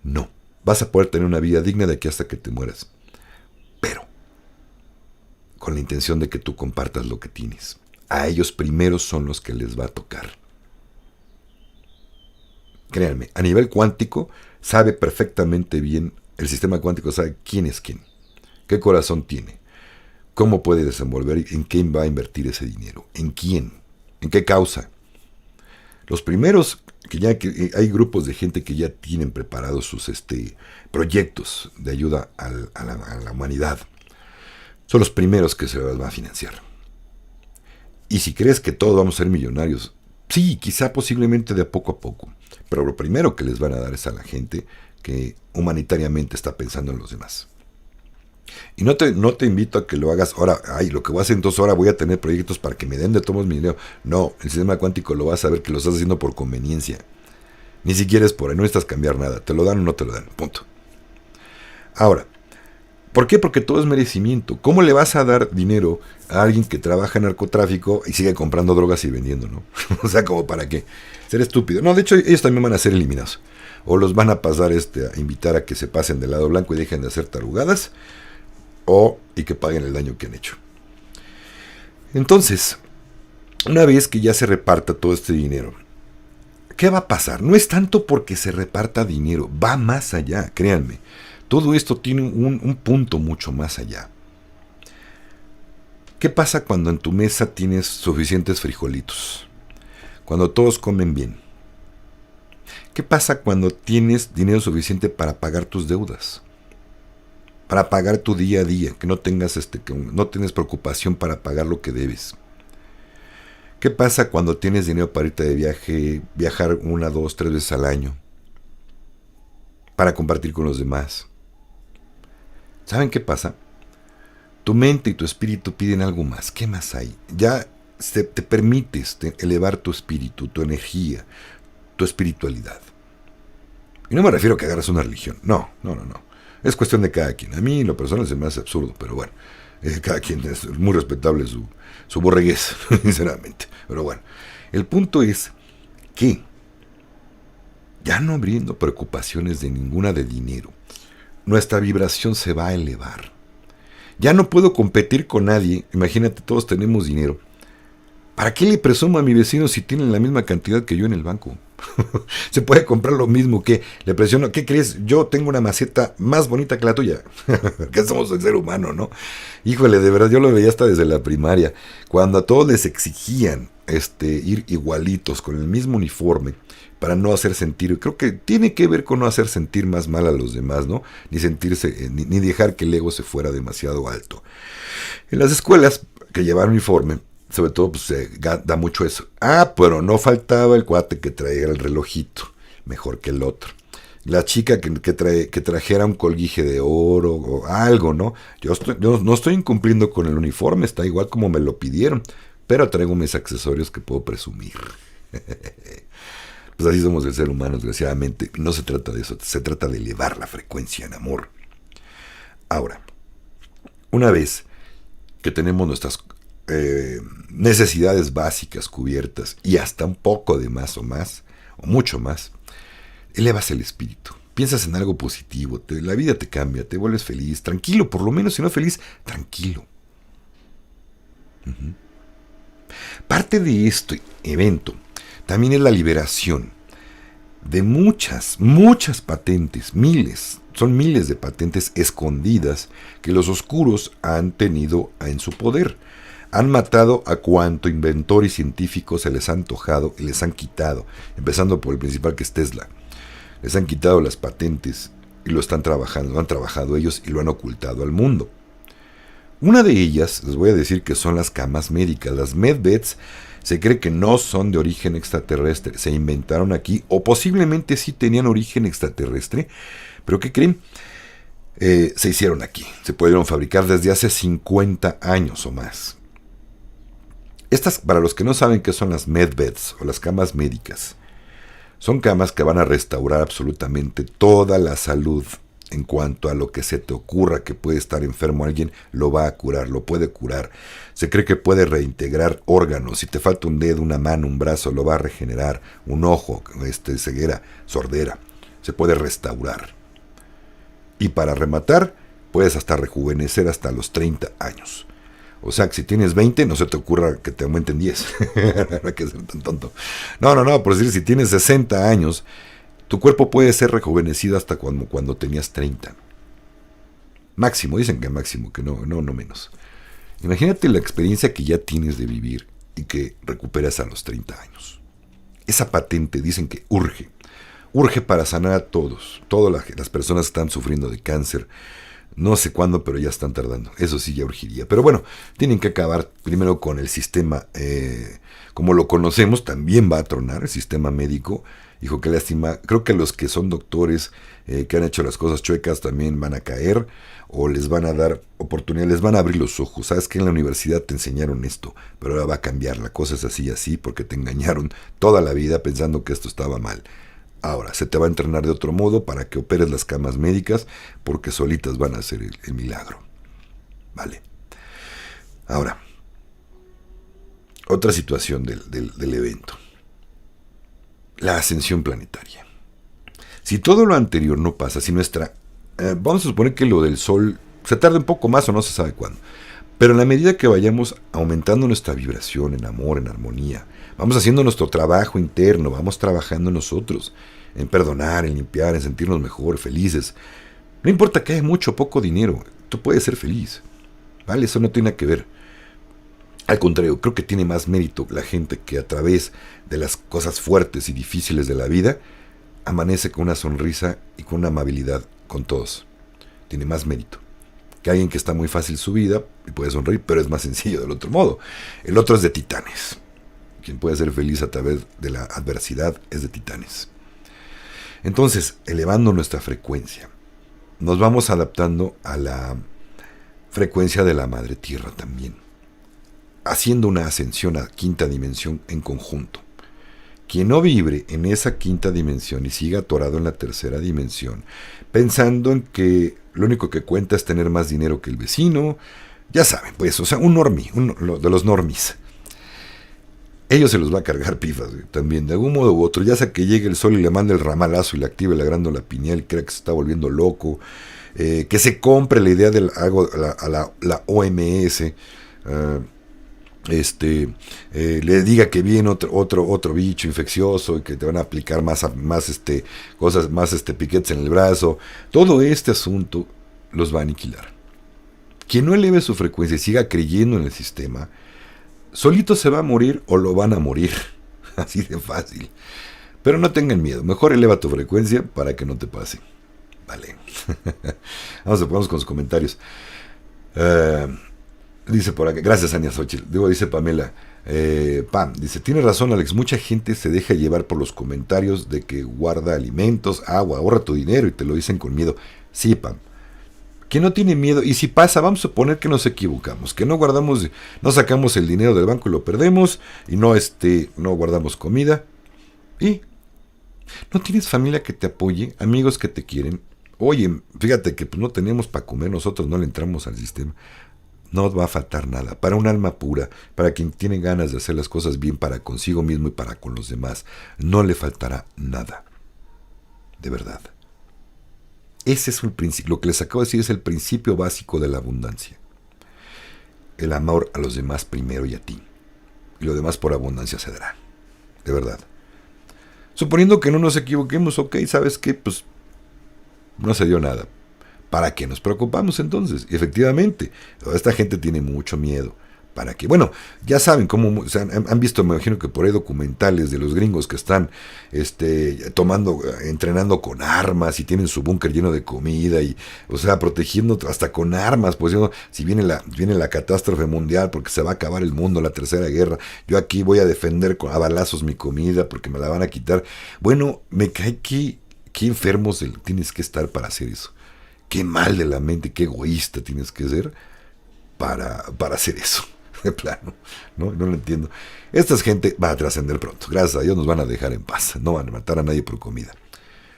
no. Vas a poder tener una vida digna de aquí hasta que te mueras. Pero con la intención de que tú compartas lo que tienes. A ellos primeros son los que les va a tocar. Créanme, a nivel cuántico sabe perfectamente bien, el sistema cuántico sabe quién es quién, qué corazón tiene, cómo puede desenvolver y en quién va a invertir ese dinero, en quién, en qué causa. Los primeros, que hay grupos de gente que ya tienen preparados sus proyectos de ayuda a la humanidad, son los primeros que se les va a financiar. Y si crees que todos vamos a ser millonarios, sí, quizá posiblemente de poco a poco, pero lo primero que les van a dar es a la gente que humanitariamente está pensando en los demás. Y no te invito a que lo hagas ahora, lo que voy a hacer entonces ahora voy a tener proyectos para que me den de todos mi dinero. No, el sistema cuántico lo va a saber que lo estás haciendo por conveniencia. Ni siquiera es por ahí, no necesitas cambiar nada, te lo dan o no te lo dan, punto. Ahora, ¿por qué? Porque todo es merecimiento. ¿Cómo le vas a dar dinero a alguien que trabaja en narcotráfico y sigue comprando drogas y vendiendo, no? O sea, ¿como para qué? Ser estúpido. No, de hecho, ellos también van a ser eliminados. O los van a pasar a invitar a que se pasen del lado blanco y dejen de hacer tarugadas. Y que paguen el daño que han hecho. Entonces, una vez que ya se reparta todo este dinero, ¿qué va a pasar? No es tanto porque se reparta dinero, va más allá, créanme. Todo esto tiene un punto mucho más allá. ¿Qué pasa cuando en tu mesa tienes suficientes frijolitos? Cuando todos comen bien. ¿Qué pasa cuando tienes dinero suficiente para pagar tus deudas? Para pagar tu día a día, que no tengas que no tienes preocupación para pagar lo que debes. ¿Qué pasa cuando tienes dinero para irte de viaje, viajar 1, 2, 3 veces al año? Para compartir con los demás. ¿Saben qué pasa? Tu mente y tu espíritu piden algo más. ¿Qué más hay? Ya te permites elevar tu espíritu, tu energía, tu espiritualidad. Y no me refiero a que agarres una religión. No. Es cuestión de cada quien. A mí, en lo personal, se me hace absurdo, pero bueno, cada quien es muy respetable su borreguez, sinceramente. Pero bueno, el punto es que ya no habiendo preocupaciones de ninguna de dinero, nuestra vibración se va a elevar. Ya no puedo competir con nadie. Imagínate, todos tenemos dinero. ¿Para qué le presumo a mi vecino si tienen la misma cantidad que yo en el banco? Se puede comprar lo mismo que le presiono. ¿Qué crees? Yo tengo una maceta más bonita que la tuya. Que somos el ser humano, ¿no? Híjole, de verdad, yo lo veía hasta desde la primaria. Cuando a todos les exigían ir igualitos, con el mismo uniforme, para no hacer sentir, creo que tiene que ver con no hacer sentir más mal a los demás, ¿no? Ni sentirse, ni dejar que el ego se fuera demasiado alto. En las escuelas que llevaban uniforme, sobre todo, pues se da mucho eso. Pero no faltaba el cuate que traía el relojito, mejor que el otro. La chica que trajera un colguije de oro o algo, ¿no? Yo no estoy incumpliendo con el uniforme, está igual como me lo pidieron, pero traigo mis accesorios que puedo presumir. Pues así somos el ser humano, desgraciadamente. No se trata de eso, se trata de elevar la frecuencia en amor. Ahora, una vez que tenemos nuestras necesidades básicas cubiertas y hasta un poco de más o mucho más, elevas el espíritu, piensas en algo positivo, la vida te cambia, te vuelves feliz, tranquilo, por lo menos, si no feliz, tranquilo. Parte de este evento también es la liberación de muchas patentes, son miles de patentes escondidas que los oscuros han tenido en su poder. Han matado a cuanto inventor y científico se les ha antojado y les han quitado, empezando por el principal, que es Tesla. Les han quitado las patentes y lo están trabajando, lo han trabajado ellos y lo han ocultado al mundo. Una de ellas, les voy a decir que son las camas médicas. Las medbeds se cree que no son de origen extraterrestre, se inventaron aquí, o posiblemente sí tenían origen extraterrestre, pero ¿qué creen? Se hicieron aquí, se pudieron fabricar desde hace 50 años o más. Estas, para los que no saben qué son las medbeds o las camas médicas, son camas que van a restaurar absolutamente toda la salud. En cuanto a lo que se te ocurra que puede estar enfermo alguien, lo va a curar, lo puede curar. Se cree que puede reintegrar órganos. Si te falta un dedo, una mano, un brazo, lo va a regenerar. Un ojo, ceguera, sordera. Se puede restaurar. Y para rematar, puedes hasta rejuvenecer hasta los 30 años. O sea, que si tienes 20, no se te ocurra que te aumenten 10. No hay que ser tan tonto. No, por decir, si tienes 60 años, tu cuerpo puede ser rejuvenecido hasta cuando tenías 30. Máximo, dicen que máximo, que no menos. Imagínate la experiencia que ya tienes de vivir y que recuperas a los 30 años. Esa patente dicen que urge. Urge para sanar a todas las personas que están sufriendo de cáncer. No sé cuándo, pero ya están tardando. Eso sí ya urgiría. Pero bueno, tienen que acabar primero con el sistema, como lo conocemos, también va a tronar el sistema médico. Hijo, qué lástima. Creo que los que son doctores que han hecho las cosas chuecas también van a caer o les van a dar oportunidad, les van a abrir los ojos. Sabes que en la universidad te enseñaron esto, pero ahora va a cambiar. La cosa es así, porque te engañaron toda la vida pensando que esto estaba mal. Ahora, se te va a entrenar de otro modo para que operes las camas médicas porque solitas van a hacer el milagro. Vale. Ahora, otra situación del evento. La ascensión planetaria. Si todo lo anterior no pasa, si vamos a suponer que lo del Sol se tarda un poco más o no se sabe cuándo, pero en la medida que vayamos aumentando nuestra vibración en amor, en armonía, vamos haciendo nuestro trabajo interno, vamos trabajando nosotros, en perdonar, en limpiar, en sentirnos mejor, felices. No importa que haya mucho o poco dinero, tú puedes ser feliz, ¿vale? Eso no tiene nada que ver. Al contrario, creo que tiene más mérito la gente que a través de las cosas fuertes y difíciles de la vida amanece con una sonrisa y con una amabilidad con todos. Tiene más mérito que alguien que está muy fácil su vida y puede sonreír, pero es más sencillo del otro modo. El otro es de titanes. Quien puede ser feliz a través de la adversidad es de titanes. Entonces, elevando nuestra frecuencia, nos vamos adaptando a la frecuencia de la Madre Tierra también, haciendo una ascensión a quinta dimensión en conjunto. Quien no vibre en esa quinta dimensión y siga atorado en la tercera dimensión, pensando en que lo único que cuenta es tener más dinero que el vecino, ya saben, pues, o sea, un normie, de los normies. Ellos se los va a cargar pifas, también, de algún modo u otro, ya sea que llegue el sol y le mande el ramalazo y le active la glándula pineal y crea que se está volviendo loco, que se compre la idea de la OMS, le diga que viene otro bicho infeccioso y que te van a aplicar más cosas, más piquetes en el brazo. Todo este asunto los va a aniquilar. Quien no eleve su frecuencia y siga creyendo en el sistema, solito se va a morir o lo van a morir. Así de fácil. Pero no tengan miedo, mejor eleva tu frecuencia para que no te pase. Vale. Vamos con los comentarios. Dice por acá, gracias Ania Xochitl, dice Pamela, Pam, dice, tiene razón Alex, mucha gente se deja llevar por los comentarios de que guarda alimentos, agua, ahorra tu dinero y te lo dicen con miedo. Sí, Pam, que no tiene miedo, y si pasa, vamos a suponer que nos equivocamos, que no sacamos el dinero del banco y lo perdemos, y no guardamos comida, y no tienes familia que te apoye, amigos que te quieren. Oye, fíjate que pues, no tenemos para comer, nosotros no le entramos al sistema. No va a faltar nada. Para un alma pura, para quien tiene ganas de hacer las cosas bien para consigo mismo y para con los demás, no le faltará nada. De verdad. Ese es el principio. Lo que les acabo de decir es el principio básico de la abundancia. El amor a los demás primero y a ti. Y lo demás por abundancia se dará. De verdad. Suponiendo que no nos equivoquemos, ok, ¿sabes qué? Pues no se dio nada. ¿Para qué nos preocupamos entonces? Y efectivamente, esta gente tiene mucho miedo. para que, bueno, ya saben cómo, o sea, han visto, me imagino que por ahí documentales de los gringos que están entrenando con armas y tienen su búnker lleno de comida y, o sea, protegiendo hasta con armas, pues si viene la catástrofe mundial porque se va a acabar el mundo, la tercera guerra, yo aquí voy a defender a balazos mi comida porque me la van a quitar. Bueno, me cae que qué enfermos tienes que estar para hacer eso. Qué mal de la mente, qué egoísta tienes que ser para hacer eso. De plano, no lo entiendo. Esta gente va a trascender pronto. Gracias a Dios nos van a dejar en paz. No van a matar a nadie por comida.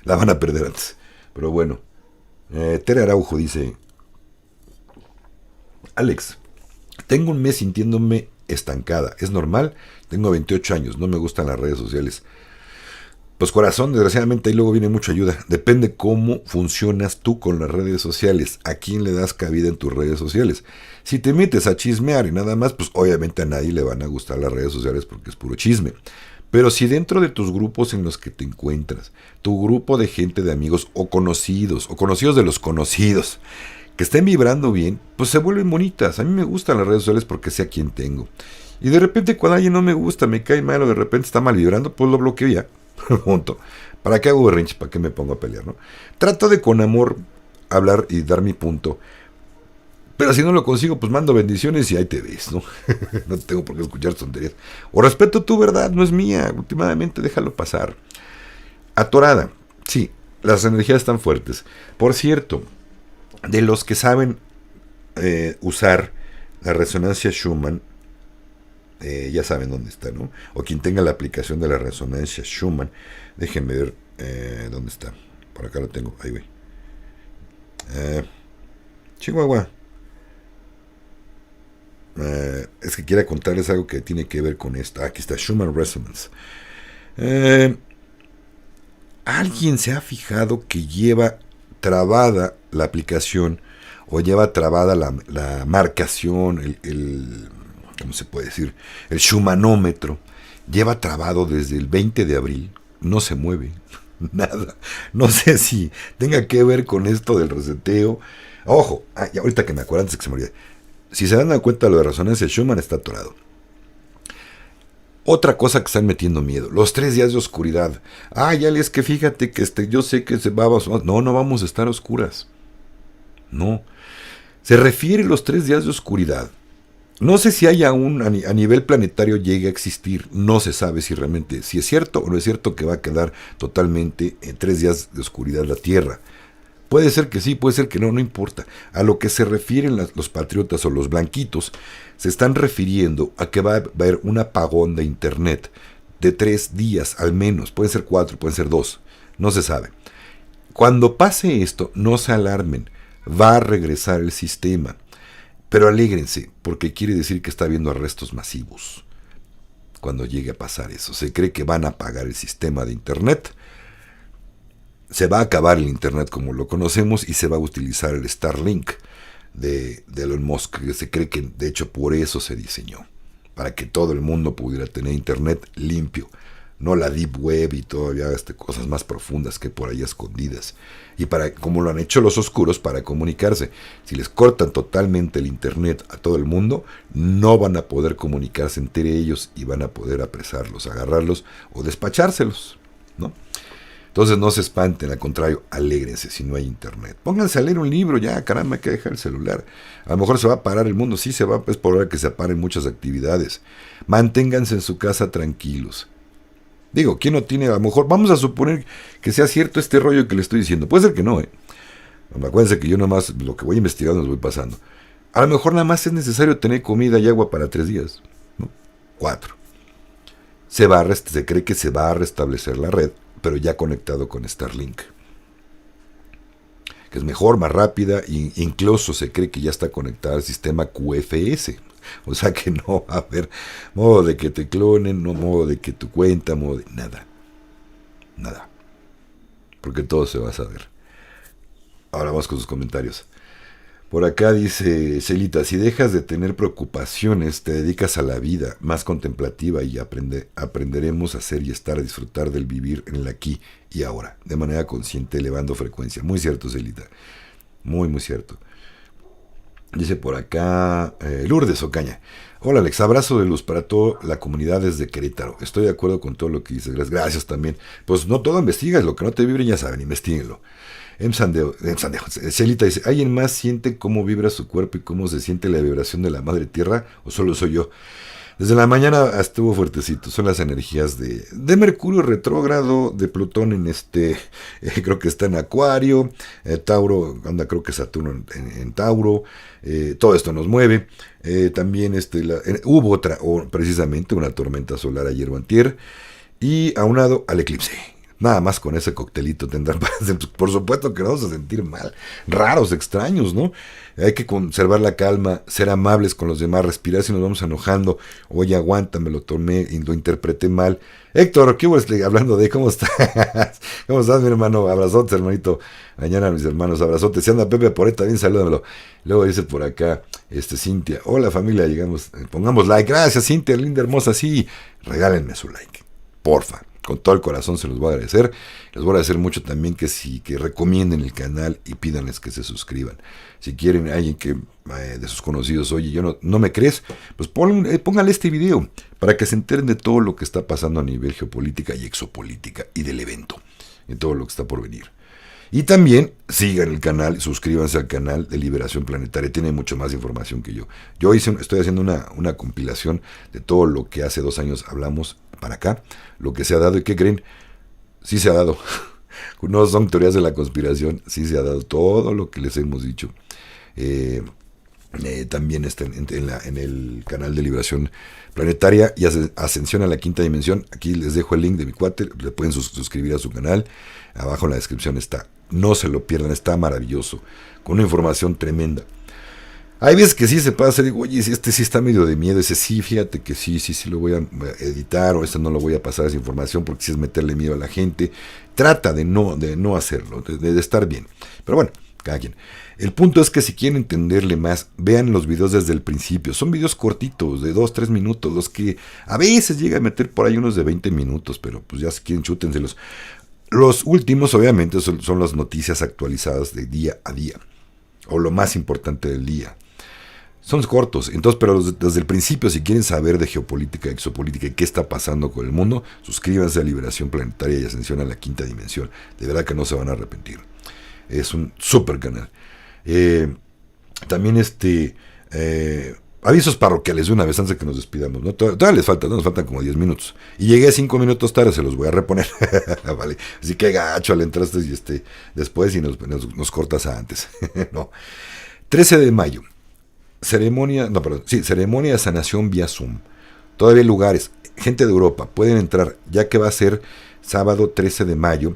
La van a perder antes. Pero bueno. Tere Araujo dice: Alex, tengo un mes sintiéndome estancada. ¿Es normal? Tengo 28 años. No me gustan las redes sociales. Pues corazón, desgraciadamente ahí luego viene mucha ayuda. Depende cómo funcionas tú con las redes sociales. ¿A quién le das cabida en tus redes sociales? Si te metes a chismear y nada más, pues obviamente a nadie le van a gustar las redes sociales porque es puro chisme. Pero si dentro de tus grupos en los que te encuentras, tu grupo de gente, de amigos o conocidos de los conocidos, que estén vibrando bien, pues se vuelven bonitas. A mí me gustan las redes sociales porque sé a quién tengo. Y de repente cuando alguien no me gusta, me cae mal o de repente está mal vibrando, pues lo bloqueo ya. Punto. ¿Para qué hago berrinche? ¿Para qué me pongo a pelear, no? Trato de con amor hablar y dar mi punto. Pero si no lo consigo, pues mando bendiciones y ahí te ves, ¿no? No tengo por qué escuchar tonterías. O respeto tu verdad, no es mía. Últimamente déjalo pasar. Atorada. Sí, las energías están fuertes. Por cierto, de los que saben usar la resonancia Schumann, ya saben dónde está, ¿no? O quien tenga la aplicación de la resonancia Schumann, déjenme ver dónde está. Por acá lo tengo, ahí voy. Chihuahua. Es que quiero contarles algo que tiene que ver con esto. Aquí está, Schumann Resonance. ¿Alguien se ha fijado que lleva trabada la aplicación o lleva trabada la marcación, ¿cómo se puede decir? El Schumannómetro lleva trabado desde el 20 de abril, no se mueve, nada. No sé si tenga que ver con esto del reseteo. Ojo, y ahorita que me acuerdo antes que se me olvide. Si se dan cuenta, lo de resonancia Schumann está atorado. Otra cosa que están metiendo miedo, los 3 días de oscuridad. Ya es que fíjate que yo sé que no vamos a estar a oscuras. No. Se refiere a los 3 días de oscuridad. No sé si haya a nivel planetario llegue a existir, no se sabe si realmente, si es cierto o no es cierto que va a quedar totalmente en 3 días de oscuridad la Tierra. Puede ser que sí, puede ser que no, no importa. A lo que se refieren los patriotas o los blanquitos, se están refiriendo a que va a haber un apagón de Internet de 3 días al menos, pueden ser 4, pueden ser 2, no se sabe. Cuando pase esto, no se alarmen, va a regresar el sistema. Pero alégrense, porque quiere decir que está habiendo arrestos masivos. Cuando llegue a pasar eso, se cree que van a apagar el sistema de Internet. Se va a acabar el Internet como lo conocemos y se va a utilizar el Starlink de Elon Musk, que se cree que de hecho por eso se diseñó, para que todo el mundo pudiera tener Internet limpio, no la Deep Web y todavía cosas más profundas que por ahí escondidas. Y como lo han hecho los oscuros, para comunicarse. Si les cortan totalmente el Internet a todo el mundo, no van a poder comunicarse entre ellos y van a poder apresarlos, agarrarlos o despachárselos, ¿no? Entonces no se espanten, al contrario, alégrense si no hay Internet. Pónganse a leer un libro, ya, caramba, hay que dejar el celular. A lo mejor se va a parar el mundo, sí se va, es por hora que se paren muchas actividades. Manténganse en su casa tranquilos. Digo, ¿quién no tiene? A lo mejor, vamos a suponer que sea cierto este rollo que le estoy diciendo. Puede ser que no, Acuérdense que yo nomás, lo que voy investigando los voy pasando. A lo mejor nada más es necesario tener comida y agua para 3 días, ¿no? 4. Se cree que se va a restablecer la red, pero ya conectado con Starlink, que es mejor, más rápida, e incluso se cree que ya está conectada al sistema QFS. O sea que no va a haber modo de que te clonen, no modo de que tu cuenta, modo de nada. Nada. Porque todo se va a saber. Ahora vamos con sus comentarios. Por acá dice Celita: si dejas de tener preocupaciones, te dedicas a la vida más contemplativa y aprenderemos a ser y estar, a disfrutar del vivir en el aquí y ahora, de manera consciente, elevando frecuencia. Muy cierto, Celita. Muy, muy cierto. Dice por acá Lourdes Ocaña. Hola Alex, abrazo de luz para toda la comunidad desde Querétaro. Estoy de acuerdo con todo lo que dices. Gracias también. Pues no todo investigas, lo que no te vibre ya saben, investíguenlo. Emsandeo, Celita dice, ¿alguien más siente cómo vibra su cuerpo y cómo se siente la vibración de la madre tierra? ¿O solo soy yo? Desde la mañana estuvo fuertecito. Son las energías de Mercurio retrógrado, de Plutón creo que está en Acuario, Tauro, anda, creo que Saturno en Tauro. Todo esto nos mueve. También hubo precisamente una tormenta solar ayer o antier. Y aunado al eclipse. Nada más con ese coctelito tendrán. Por supuesto que nos vamos a sentir mal, raros, extraños, ¿no? Hay que conservar la calma, ser amables con los demás, respirar si nos vamos enojando. Oye, aguanta, me lo tomé y lo interpreté mal. Héctor, ¿qué hubo? Hablando de cómo estás. ¿Cómo estás, mi hermano? Abrazotes, hermanito. Mañana, mis hermanos, abrazotes. Si anda Pepe por ahí, también salúdamelo. Luego dice por acá, Cintia. Hola, familia, llegamos. Pongamos like. Gracias, Cintia, linda, hermosa. Sí, regálenme su like. Porfa. Con todo el corazón se los voy a agradecer. Les voy a agradecer mucho también que recomienden el canal y pídanles que se suscriban. Si quieren alguien que de sus conocidos, oye, yo no me crees, pues pónganle este video para que se enteren de todo lo que está pasando a nivel geopolítica y exopolítica y del evento, y todo lo que está por venir. Y también sigan el canal, suscríbanse al canal de Liberación Planetaria, tiene mucho más información que yo. Yo estoy haciendo una compilación de todo lo que hace 2 años hablamos para acá, lo que se ha dado. ¿Y qué creen? Sí se ha dado. No son teorías de la conspiración, sí se ha dado todo lo que les hemos dicho. También está en el canal de Liberación Planetaria y Ascensión a la Quinta Dimensión. Aquí les dejo el link de mi cuate, le pueden suscribir a su canal. Abajo en la descripción está. No se lo pierdan, está maravilloso, con una información tremenda. Hay veces que sí se pasa, digo, oye, sí está medio de miedo, ese sí, fíjate que sí lo voy a editar, o no lo voy a pasar esa información porque sí es meterle miedo a la gente. Trata de no hacerlo, de estar bien. Pero bueno, cada quien. El punto es que si quieren entenderle más, vean los videos desde el principio. Son videos cortitos, de 2-3 minutos, los que a veces llega a meter por ahí unos de 20 minutos, pero pues ya si quieren chútenselos. Los últimos, obviamente, son las noticias actualizadas de día a día, o lo más importante del día. Son cortos, entonces, pero desde el principio, si quieren saber de geopolítica, exopolítica y qué está pasando con el mundo, suscríbanse a Liberación Planetaria y Ascensión a la Quinta Dimensión. De verdad que no se van a arrepentir. Es un super canal. También avisos parroquiales de una vez antes de que nos despidamos, ¿no? Todavía les falta, ¿no? Nos faltan como 10 minutos. Y llegué 5 minutos tarde, se los voy a reponer. Vale. Así que gacho, le entraste y después y nos cortas antes. No. 13 de mayo. Ceremonia de sanación vía Zoom. Todavía hay lugares. Gente de Europa, pueden entrar, ya que va a ser sábado 13 de mayo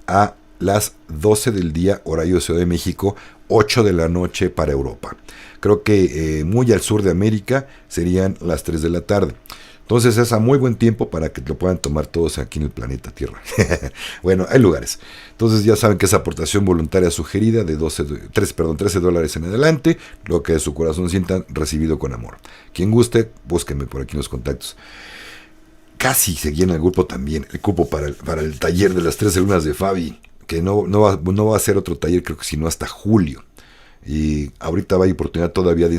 a las 12 del día, horario de Ciudad de México, 8 de la noche para Europa. Creo que muy al sur de América serían las 3 de la tarde. Entonces es a muy buen tiempo para que lo puedan tomar todos aquí en el planeta Tierra. Bueno, hay lugares. Entonces ya saben que es aportación voluntaria sugerida de $13 en adelante. Lo que de su corazón sientan, recibido con amor. Quien guste, búsquenme por aquí en los contactos. Casi se llena el grupo también. El cupo para el taller de las 13 lunas de Fabi. Que no va a ser otro taller, creo que sino hasta julio. Y ahorita hay oportunidad todavía de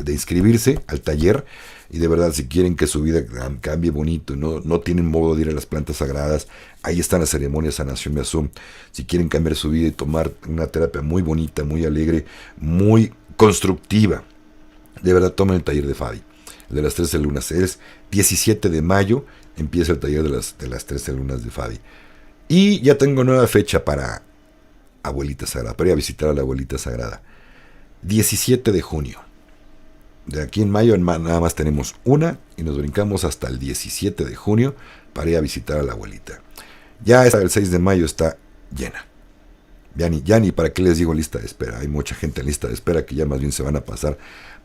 inscribirse al taller. Y de verdad, si quieren que su vida cambie bonito y no tienen modo de ir a las plantas sagradas, ahí están las ceremonias sanación vía Zoom. Si quieren cambiar su vida y tomar una terapia muy bonita, muy alegre, muy constructiva, de verdad tomen el taller de Fabi, el de las 13 lunas. Es 17 de mayo, empieza el taller de las 13 lunas de Fabi. Y ya tengo nueva fecha para Abuelita Sagrada, para ir a visitar a la Abuelita Sagrada. 17 de junio. De aquí en mayo nada más tenemos una y nos brincamos hasta el 17 de junio para ir a visitar a la abuelita. Ya el 6 de mayo está llena. Ya ni para qué les digo lista de espera. Hay mucha gente en lista de espera que ya más bien se van a pasar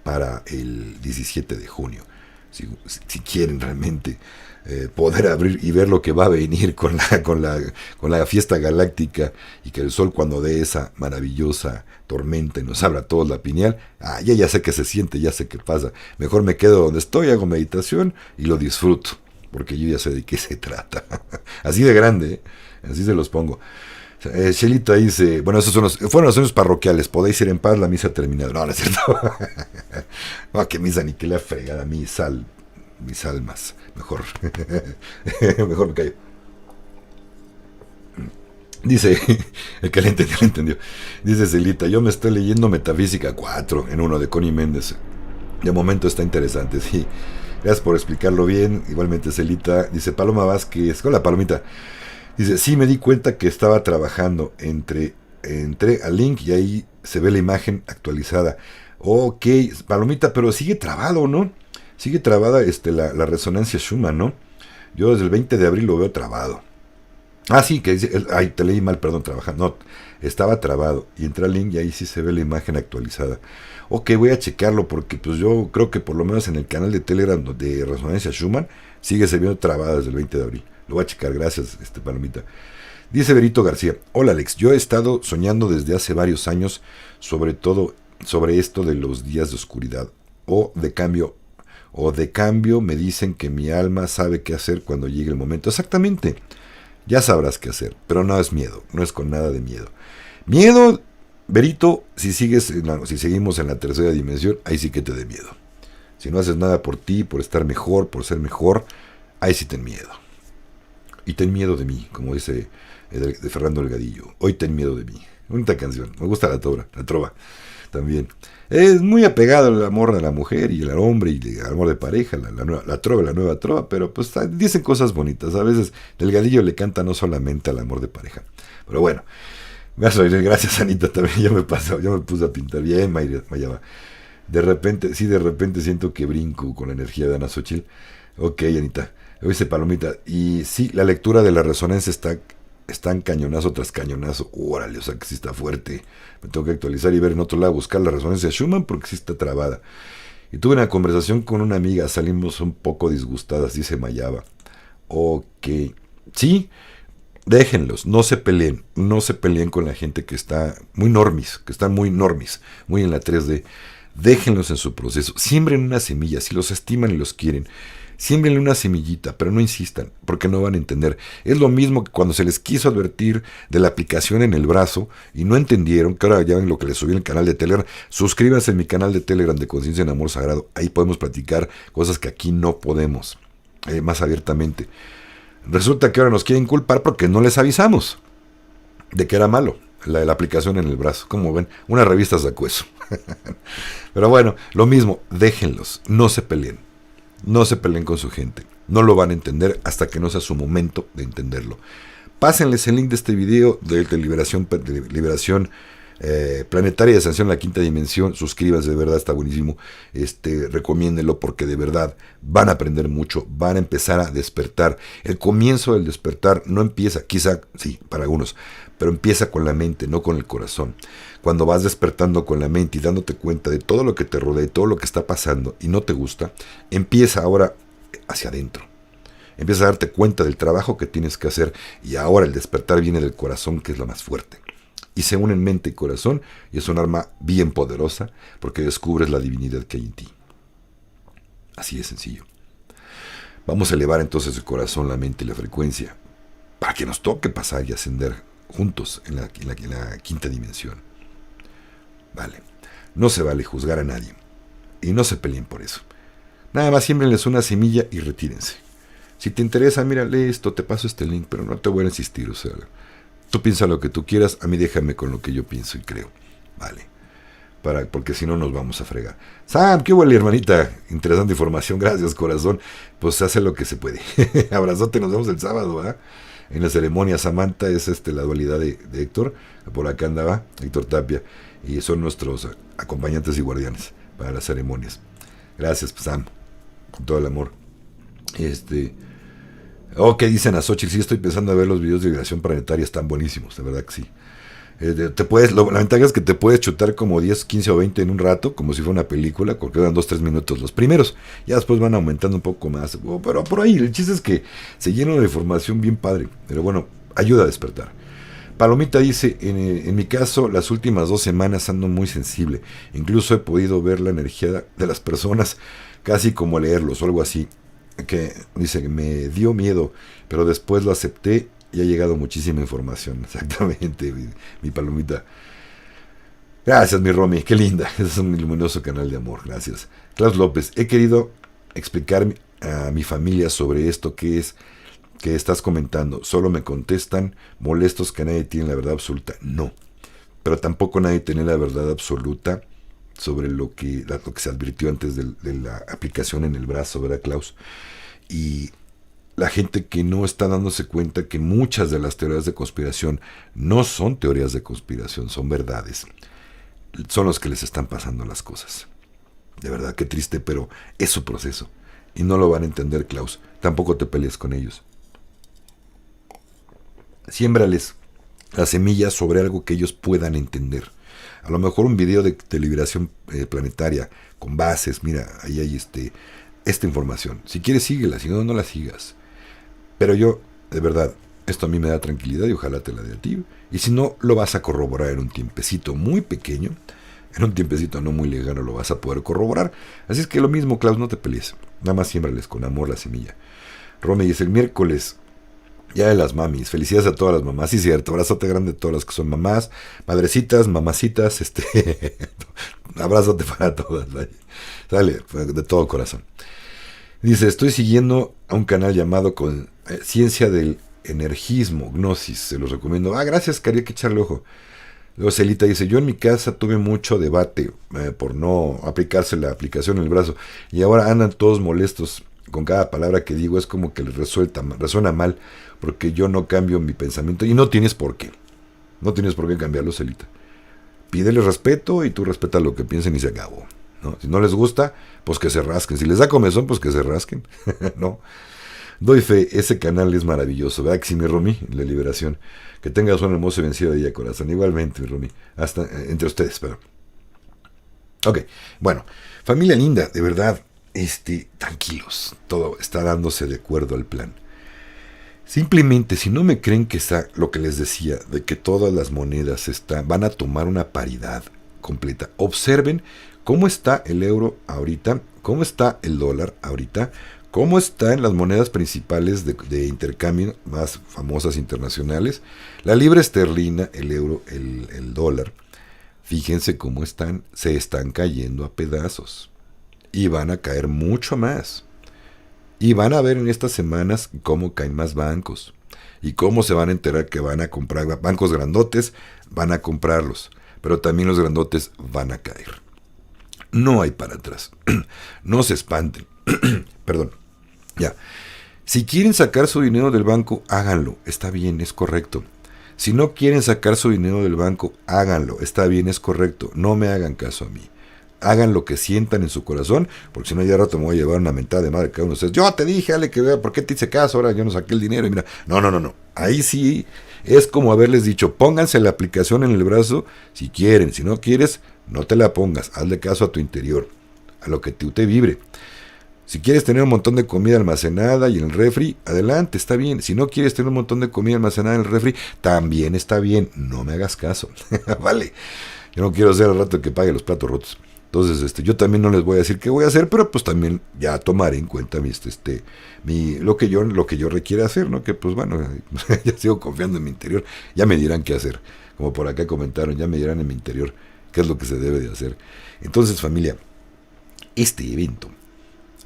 para el 17 de junio. Si quieren realmente poder abrir y ver lo que va a venir con la fiesta galáctica y que el sol cuando dé esa maravillosa tormenta y nos abra a todos la pineal, ya sé que se siente, ya sé qué pasa. Mejor me quedo donde estoy, hago meditación y lo disfruto, porque yo ya sé de qué se trata. Así de grande, así se los pongo. Shelita dice, bueno, esos fueron los sueños parroquiales, podéis ir en paz, la misa ha terminado. No, no es cierto. No, que misa ni que la fregada, mis almas. Mejor. Mejor me callo. Dice, el que le entendió. Dice Celita, yo me estoy leyendo Metafísica 4 en uno de Connie Méndez. De momento está interesante, sí. Gracias por explicarlo bien. Igualmente Celita, dice Paloma Vázquez, hola Palomita. Dice, sí me di cuenta que estaba trabajando, entré al link y ahí se ve la imagen actualizada. Ok, Palomita, pero sigue trabado, ¿no? Sigue trabada la resonancia Schumann, ¿no? Yo desde el 20 de abril lo veo trabado. Ah, sí, que dice, ay, te leí mal, perdón, trabajando. No, estaba trabado y entré al link y ahí sí se ve la imagen actualizada. Ok, voy a checarlo porque pues yo creo que por lo menos en el canal de Telegram de resonancia Schumann sigue se viendo trabada desde el 20 de abril. Lo voy a checar, gracias, Palomita. Dice Berito García, hola Alex, yo he estado soñando desde hace varios años sobre todo sobre esto de los días de oscuridad o de cambio me dicen que mi alma sabe qué hacer cuando llegue el momento. Exactamente, ya sabrás qué hacer, pero no es miedo, no es con nada de miedo. Miedo, Berito, si seguimos en la tercera dimensión, ahí sí que te dé miedo. Si no haces nada por ti, por estar mejor, por ser mejor, ahí sí ten miedo. Y ten miedo de mí, como dice de Fernando Delgadillo. Hoy ten miedo de mí. Bonita canción. Me gusta la trova también. Es muy apegado al amor de la mujer y al hombre y al amor de pareja, la trova, la nueva trova, pero pues dicen cosas bonitas. A veces Delgadillo le canta no solamente al amor de pareja. Pero bueno, gracias Anita también. Ya me puse a pintar bien, Mayaba. De repente siento que brinco con la energía de Ana Xochitl. Ok, Anita. Dice Palomita, y sí, la lectura de la resonancia está en cañonazo tras cañonazo. Órale, o sea que sí está fuerte. Me tengo que actualizar y ver en otro lado, buscar la resonancia de Schumann porque sí está trabada. Y tuve una conversación con una amiga, salimos un poco disgustadas, dice Mayaba. Ok, sí, déjenlos, no se peleen con la gente que está muy normis, muy en la 3D. Déjenlos en su proceso, siembren una semilla, si los estiman y los quieren. Siémbrenle una semillita, pero no insistan, porque no van a entender. Es lo mismo que cuando se les quiso advertir de la aplicación en el brazo y no entendieron, que ahora ya ven lo que les subí en el canal de Telegram. Suscríbanse en mi canal de Telegram de Conciencia en Amor Sagrado. Ahí podemos platicar cosas que aquí no podemos, más abiertamente. Resulta que ahora nos quieren culpar porque no les avisamos de que era malo la aplicación en el brazo. Como ven, una revista sacó eso. Pero bueno, lo mismo, déjenlos, no se peleen. No se peleen con su gente. No lo van a entender hasta que no sea su momento de entenderlo. Pásenles el link de este video de liberación planetaria de ascensión a la quinta dimensión. Suscríbanse, de verdad está buenísimo. Recomiéndenlo porque de verdad van a aprender mucho. Van a empezar a despertar. El comienzo del despertar no empieza, quizá sí, para algunos, pero empieza con la mente, no con el corazón. Cuando vas despertando con la mente y dándote cuenta de todo lo que te rodea, de todo lo que está pasando y no te gusta, empieza ahora hacia adentro. Empieza a darte cuenta del trabajo que tienes que hacer y ahora el despertar viene del corazón, que es lo más fuerte. Y se unen mente y corazón y es un arma bien poderosa porque descubres la divinidad que hay en ti. Así de sencillo. Vamos a elevar entonces el corazón, la mente y la frecuencia para que nos toque pasar y ascender juntos en la quinta dimensión. Vale, no se vale juzgar a nadie y no se peleen por eso. Nada más siémbrenles una semilla y retírense. Si te interesa, mira, lee esto, te paso este link, pero no te voy a insistir, o sea, tú piensa lo que tú quieras, a mí déjame con lo que yo pienso y creo, vale, porque si no nos vamos a fregar. Sam, ¿qué huele, hermanita? Interesante información, gracias, corazón, pues hace lo que se puede. Abrazote, nos vemos el sábado, ¿verdad? En la ceremonia. Samantha es la dualidad de Héctor, por acá andaba, Héctor Tapia, y son nuestros acompañantes y guardianes para las ceremonias. Gracias, Sam, con todo el amor. ¿Qué dicen a Xochitl? Sí, estoy pensando a ver los videos de liberación planetaria, están buenísimos, de verdad que sí. La ventaja es que te puedes chutar como 10, 15 o 20 en un rato, como si fuera una película, porque dan 2-3 minutos los primeros, ya después van aumentando un poco más, pero por ahí, el chiste es que se llena de información bien padre, pero bueno, ayuda a despertar. Palomita dice, en mi caso, las últimas 2 semanas ando muy sensible, incluso he podido ver la energía de las personas, casi como leerlos o algo así, que dice que me dio miedo, pero después lo acepté y ha llegado muchísima información. Exactamente, mi palomita. Gracias, mi Romy, qué linda. Es un luminoso canal de amor, gracias. Klaus López, he querido explicar a mi familia sobre esto que es que estás comentando. Solo me contestan molestos que nadie tiene la verdad absoluta. No, pero tampoco nadie tiene la verdad absoluta sobre lo que se advirtió antes de la aplicación en el brazo, ¿verdad, Klaus? Y la gente que no está dándose cuenta que muchas de las teorías de conspiración no son teorías de conspiración, son verdades. Son los que les están pasando las cosas. De verdad, qué triste, pero es su proceso. Y no lo van a entender, Klaus. Tampoco te pelees con ellos. Siémbrales las semillas sobre algo que ellos puedan entender. A lo mejor un video de liberación planetaria con bases. Mira, ahí hay esta información. Si quieres, síguela. Si no, no la sigas. Pero yo, de verdad, esto a mí me da tranquilidad y ojalá te la dé a ti. Y si no, lo vas a corroborar en un tiempecito muy pequeño. En un tiempecito no muy lejano lo vas a poder corroborar. Así es que lo mismo, Klaus, no te pelees. Nada más siémbrales con amor la semilla. Romy dice, el miércoles, ya de las mamis. Felicidades a todas las mamás. Sí, cierto. Abrazote grande a todas las que son mamás, madrecitas, mamacitas. Abrazote para todas. Sale, de todo corazón. Dice, estoy siguiendo a un canal llamado con Ciencia del Energismo, Gnosis. Se los recomiendo. Gracias, que hay que echarle ojo. Luego Celita dice, yo en mi casa tuve mucho debate por no aplicarse la aplicación en el brazo. Y ahora andan todos molestos con cada palabra que digo. Es como que les resuena mal. Porque yo no cambio mi pensamiento. Y no tienes por qué. No tienes por qué cambiarlo, Celita. Pídele respeto y tú respeta lo que piensen y se acabó, ¿no? Si no les gusta, pues que se rasquen. Si les da comezón, pues que se rasquen. No. Doy fe, ese canal es maravilloso. ¿Verdad que sí, mi Romy? La liberación. Que tengas un hermoso y vencido día, corazón. Igualmente, mi Romy. Hasta entre ustedes, pero. Ok, bueno. Familia linda, de verdad. Tranquilos. Todo está dándose de acuerdo al plan. Simplemente, si no me creen que está lo que les decía, de que todas las monedas van a tomar una paridad completa. Observen cómo está el euro ahorita, cómo está el dólar ahorita, cómo están las monedas principales de intercambio más famosas internacionales, la libra esterlina, el euro, el dólar. Fíjense cómo se están cayendo a pedazos. Y van a caer mucho más. Y van a ver en estas semanas cómo caen más bancos. Y cómo se van a enterar que van a comprar bancos grandotes, van a comprarlos. Pero también los grandotes van a caer. No hay para atrás. No se espanten. Perdón. Ya. Si quieren sacar su dinero del banco, háganlo. Está bien, es correcto. Si no quieren sacar su dinero del banco, háganlo. Está bien, es correcto. No me hagan caso a mí. Hagan lo que sientan en su corazón, porque si no ya rato me voy a llevar una mentada de madre cada uno de ustedes. Yo te dije, Ale, que vea, ¿por qué te hice caso? Ahora yo no saqué el dinero y mira. No. Ahí sí es como haberles dicho, pónganse la aplicación en el brazo si quieren. Si no quieres, no te la pongas. Hazle caso a tu interior, a lo que tú te vibre. Si quieres tener un montón de comida almacenada y en el refri, adelante, está bien. Si no quieres tener un montón de comida almacenada en el refri, también está bien. No me hagas caso. Vale. Yo no quiero ser al rato que pague los platos rotos. Entonces, yo también no les voy a decir qué voy a hacer, pero pues también ya tomaré en cuenta lo que yo requiera hacer, ¿no? Que pues bueno, ya sigo confiando en mi interior, ya me dirán qué hacer, como por acá comentaron, ya me dirán en mi interior qué es lo que se debe de hacer. Entonces, familia, este evento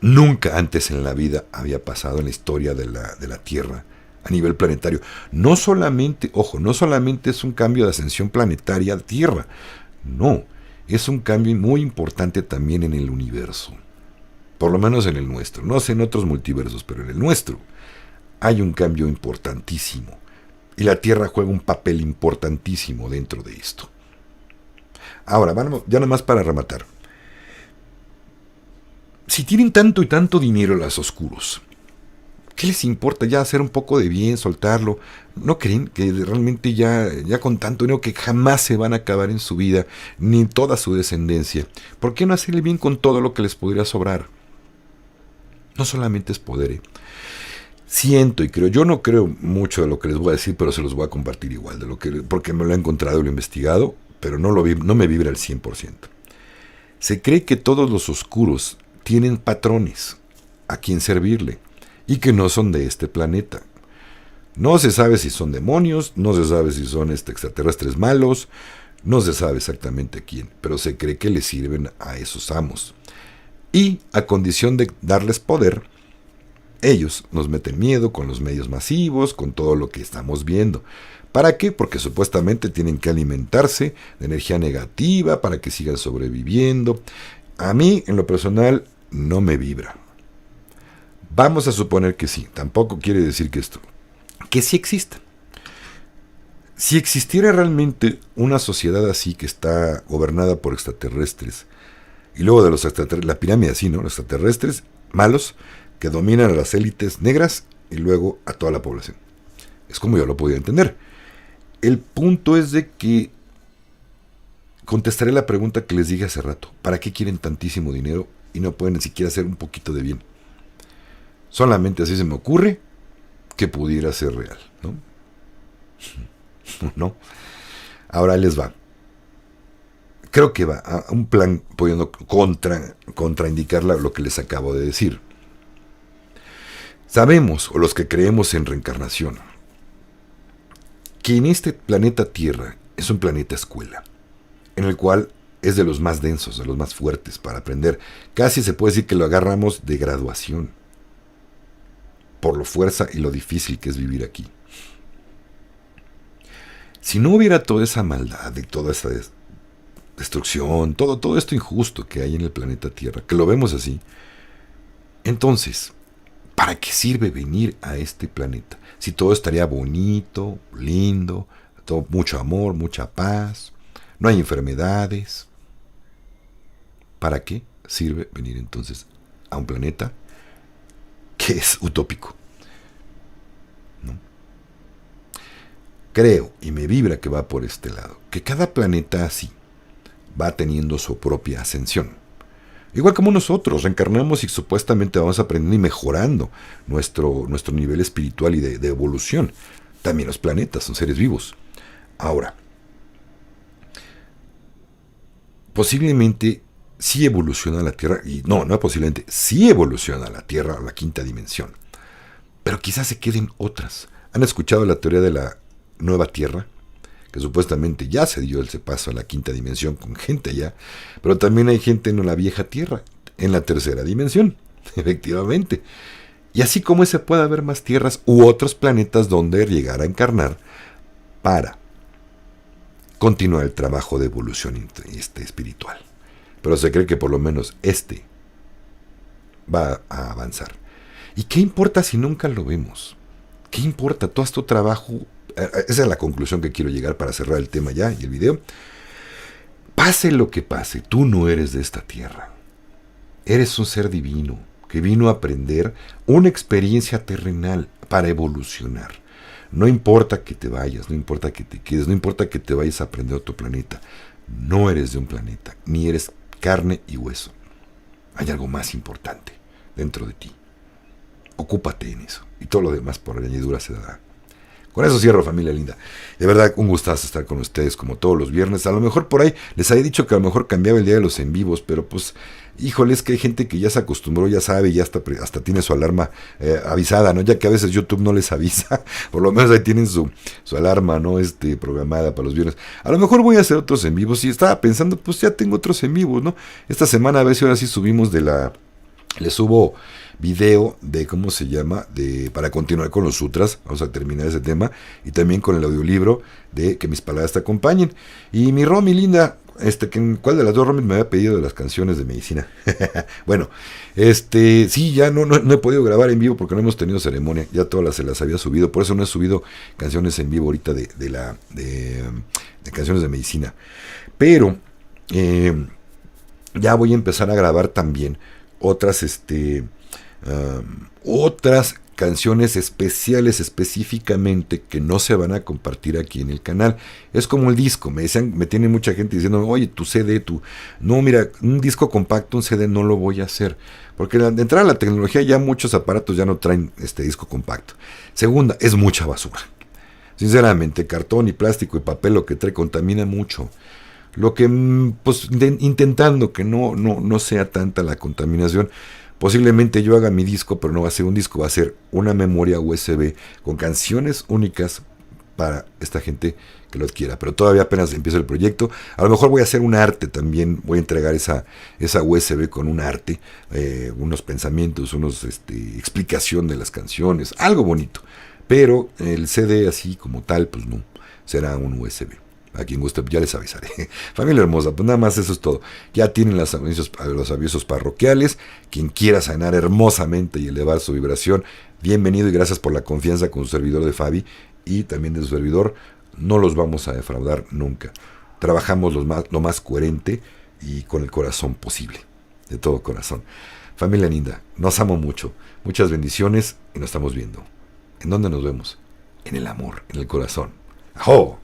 nunca antes en la vida había pasado en la historia de la Tierra a nivel planetario. No solamente es un cambio de ascensión planetaria a Tierra, no. Es un cambio muy importante también en el universo. Por lo menos en el nuestro. No sé en otros multiversos, pero en el nuestro hay un cambio importantísimo. Y la Tierra juega un papel importantísimo dentro de esto. Ahora, vamos, ya nada más para rematar. Si tienen tanto y tanto dinero los oscuros, ¿qué les importa ya hacer un poco de bien, soltarlo? ¿No creen que realmente ya con tanto dinero que jamás se van a acabar en su vida, ni toda su descendencia? ¿Por qué no hacerle bien con todo lo que les podría sobrar? No solamente es poder, Siento y creo, yo no creo mucho de lo que les voy a decir, pero se los voy a compartir igual, porque me lo he encontrado y lo he investigado, pero no me vibra al 100%. Se cree que todos los oscuros tienen patrones a quien servirle, y que no son de este planeta. No se sabe si son demonios, no se sabe si son extraterrestres malos, no se sabe exactamente quién, pero se cree que le sirven a esos amos. Y a condición de darles poder, ellos nos meten miedo con los medios masivos, con todo lo que estamos viendo. ¿Para qué? Porque supuestamente tienen que alimentarse de energía negativa para que sigan sobreviviendo. A mí, en lo personal, no me vibra. Vamos a suponer que sí. Tampoco quiere decir que sí exista. Si existiera realmente una sociedad así que está gobernada por extraterrestres, y luego de los extraterrestres, la pirámide así, ¿no? Los extraterrestres malos que dominan a las élites negras y luego a toda la población. Es como yo lo podía entender. El punto es de que contestaré la pregunta que les dije hace rato. ¿Para qué quieren tantísimo dinero y no pueden ni siquiera hacer un poquito de bien? Solamente así se me ocurre que pudiera ser real, ¿no? ¿No? Ahora les va. Creo que va a un plan pudiendo contraindicar lo que les acabo de decir. Sabemos, o los que creemos en reencarnación, que en este planeta Tierra es un planeta escuela, en el cual es de los más densos, de los más fuertes para aprender. Casi se puede decir que lo agarramos de graduación, por lo fuerza y lo difícil que es vivir aquí. Si no hubiera toda esa maldad y toda esa destrucción, todo esto injusto que hay en el planeta Tierra, que lo vemos así, entonces, ¿para qué sirve venir a este planeta? Si todo estaría bonito, lindo, todo, mucho amor, mucha paz, no hay enfermedades. ¿Para qué sirve venir entonces a un planeta que es utópico? ¿No? Creo y me vibra que va por este lado, que cada planeta así va teniendo su propia ascensión. Igual como nosotros reencarnamos y supuestamente vamos aprendiendo y mejorando nuestro nivel espiritual y de evolución. También los planetas son seres vivos. Ahora, posiblemente sí evoluciona la Tierra, y no posiblemente, sí evoluciona la Tierra a la quinta dimensión. Pero quizás se queden otras. ¿Han escuchado la teoría de la nueva Tierra? Que supuestamente ya se dio ese paso a la quinta dimensión con gente allá, pero también hay gente en la vieja Tierra, en la tercera dimensión, efectivamente. Y así como ese puede haber más tierras u otros planetas donde llegar a encarnar para continuar el trabajo de evolución espiritual. Pero se cree que por lo menos va a avanzar. ¿Y qué importa si nunca lo vemos? ¿Qué importa todo este trabajo? Esa es la conclusión que quiero llegar para cerrar el tema ya y el video. Pase lo que pase, tú no eres de esta tierra. Eres un ser divino que vino a aprender una experiencia terrenal para evolucionar. No importa que te vayas, no importa que te quedes, no importa que te vayas a aprender otro planeta. No eres de un planeta, ni eres carne y hueso. Hay algo más importante dentro de ti. Ocúpate en eso. Y todo lo demás por añadidura se dará. Con eso cierro, familia linda. De verdad, un gustazo estar con ustedes como todos los viernes. A lo mejor por ahí les había dicho que a lo mejor cambiaba el día de los en vivos, pero pues, híjole, es que hay gente que ya se acostumbró, ya sabe, ya hasta tiene su alarma avisada, ¿no? Ya que a veces YouTube no les avisa, por lo menos ahí tienen su alarma, ¿no? Programada para los viernes. A lo mejor voy a hacer otros en vivos y estaba pensando, pues ya tengo otros en vivos, ¿no? Esta semana a ver si ahora sí subimos les subo video de, ¿cómo se llama? Para continuar con los sutras, vamos a terminar ese tema, y también con el audiolibro de Que mis palabras te acompañen. Y mi Romy linda, ¿cuál de las dos Romy me había pedido de las canciones de medicina? Bueno, sí, ya no he podido grabar en vivo porque no hemos tenido ceremonia, ya todas se las había subido, por eso no he subido canciones en vivo ahorita de canciones de medicina. Pero ya voy a empezar a grabar también otras canciones especiales específicamente que no se van a compartir aquí en el canal. Es como el disco, me tiene mucha gente diciendo, oye, tu CD, no, mira, un disco compacto, un CD no lo voy a hacer, porque de entrada la tecnología ya muchos aparatos ya no traen disco compacto. Segunda, es mucha basura. Sinceramente, cartón y plástico y papel lo que trae contamina mucho. Lo que, pues, intentando que no sea tanta la contaminación, Posiblemente yo haga mi disco, pero no va a ser un disco, va a ser una memoria USB con canciones únicas para esta gente que lo adquiera. Pero todavía apenas empieza el proyecto. A lo mejor voy a hacer un arte también. Voy a entregar esa USB con un arte, unos pensamientos, explicación de las canciones, algo bonito. Pero el CD así como tal, pues no, será un USB. A quien guste, ya les avisaré. Familia hermosa, pues nada más eso es todo. Ya tienen los avisos parroquiales. Quien quiera sanar hermosamente y elevar su vibración, bienvenido y gracias por la confianza con su servidor de Fabi y también de su servidor. No los vamos a defraudar nunca. Trabajamos lo más coherente y con el corazón posible. De todo corazón. Familia linda, nos amo mucho. Muchas bendiciones y nos estamos viendo. ¿En dónde nos vemos? En el amor, en el corazón. ¡Ajo!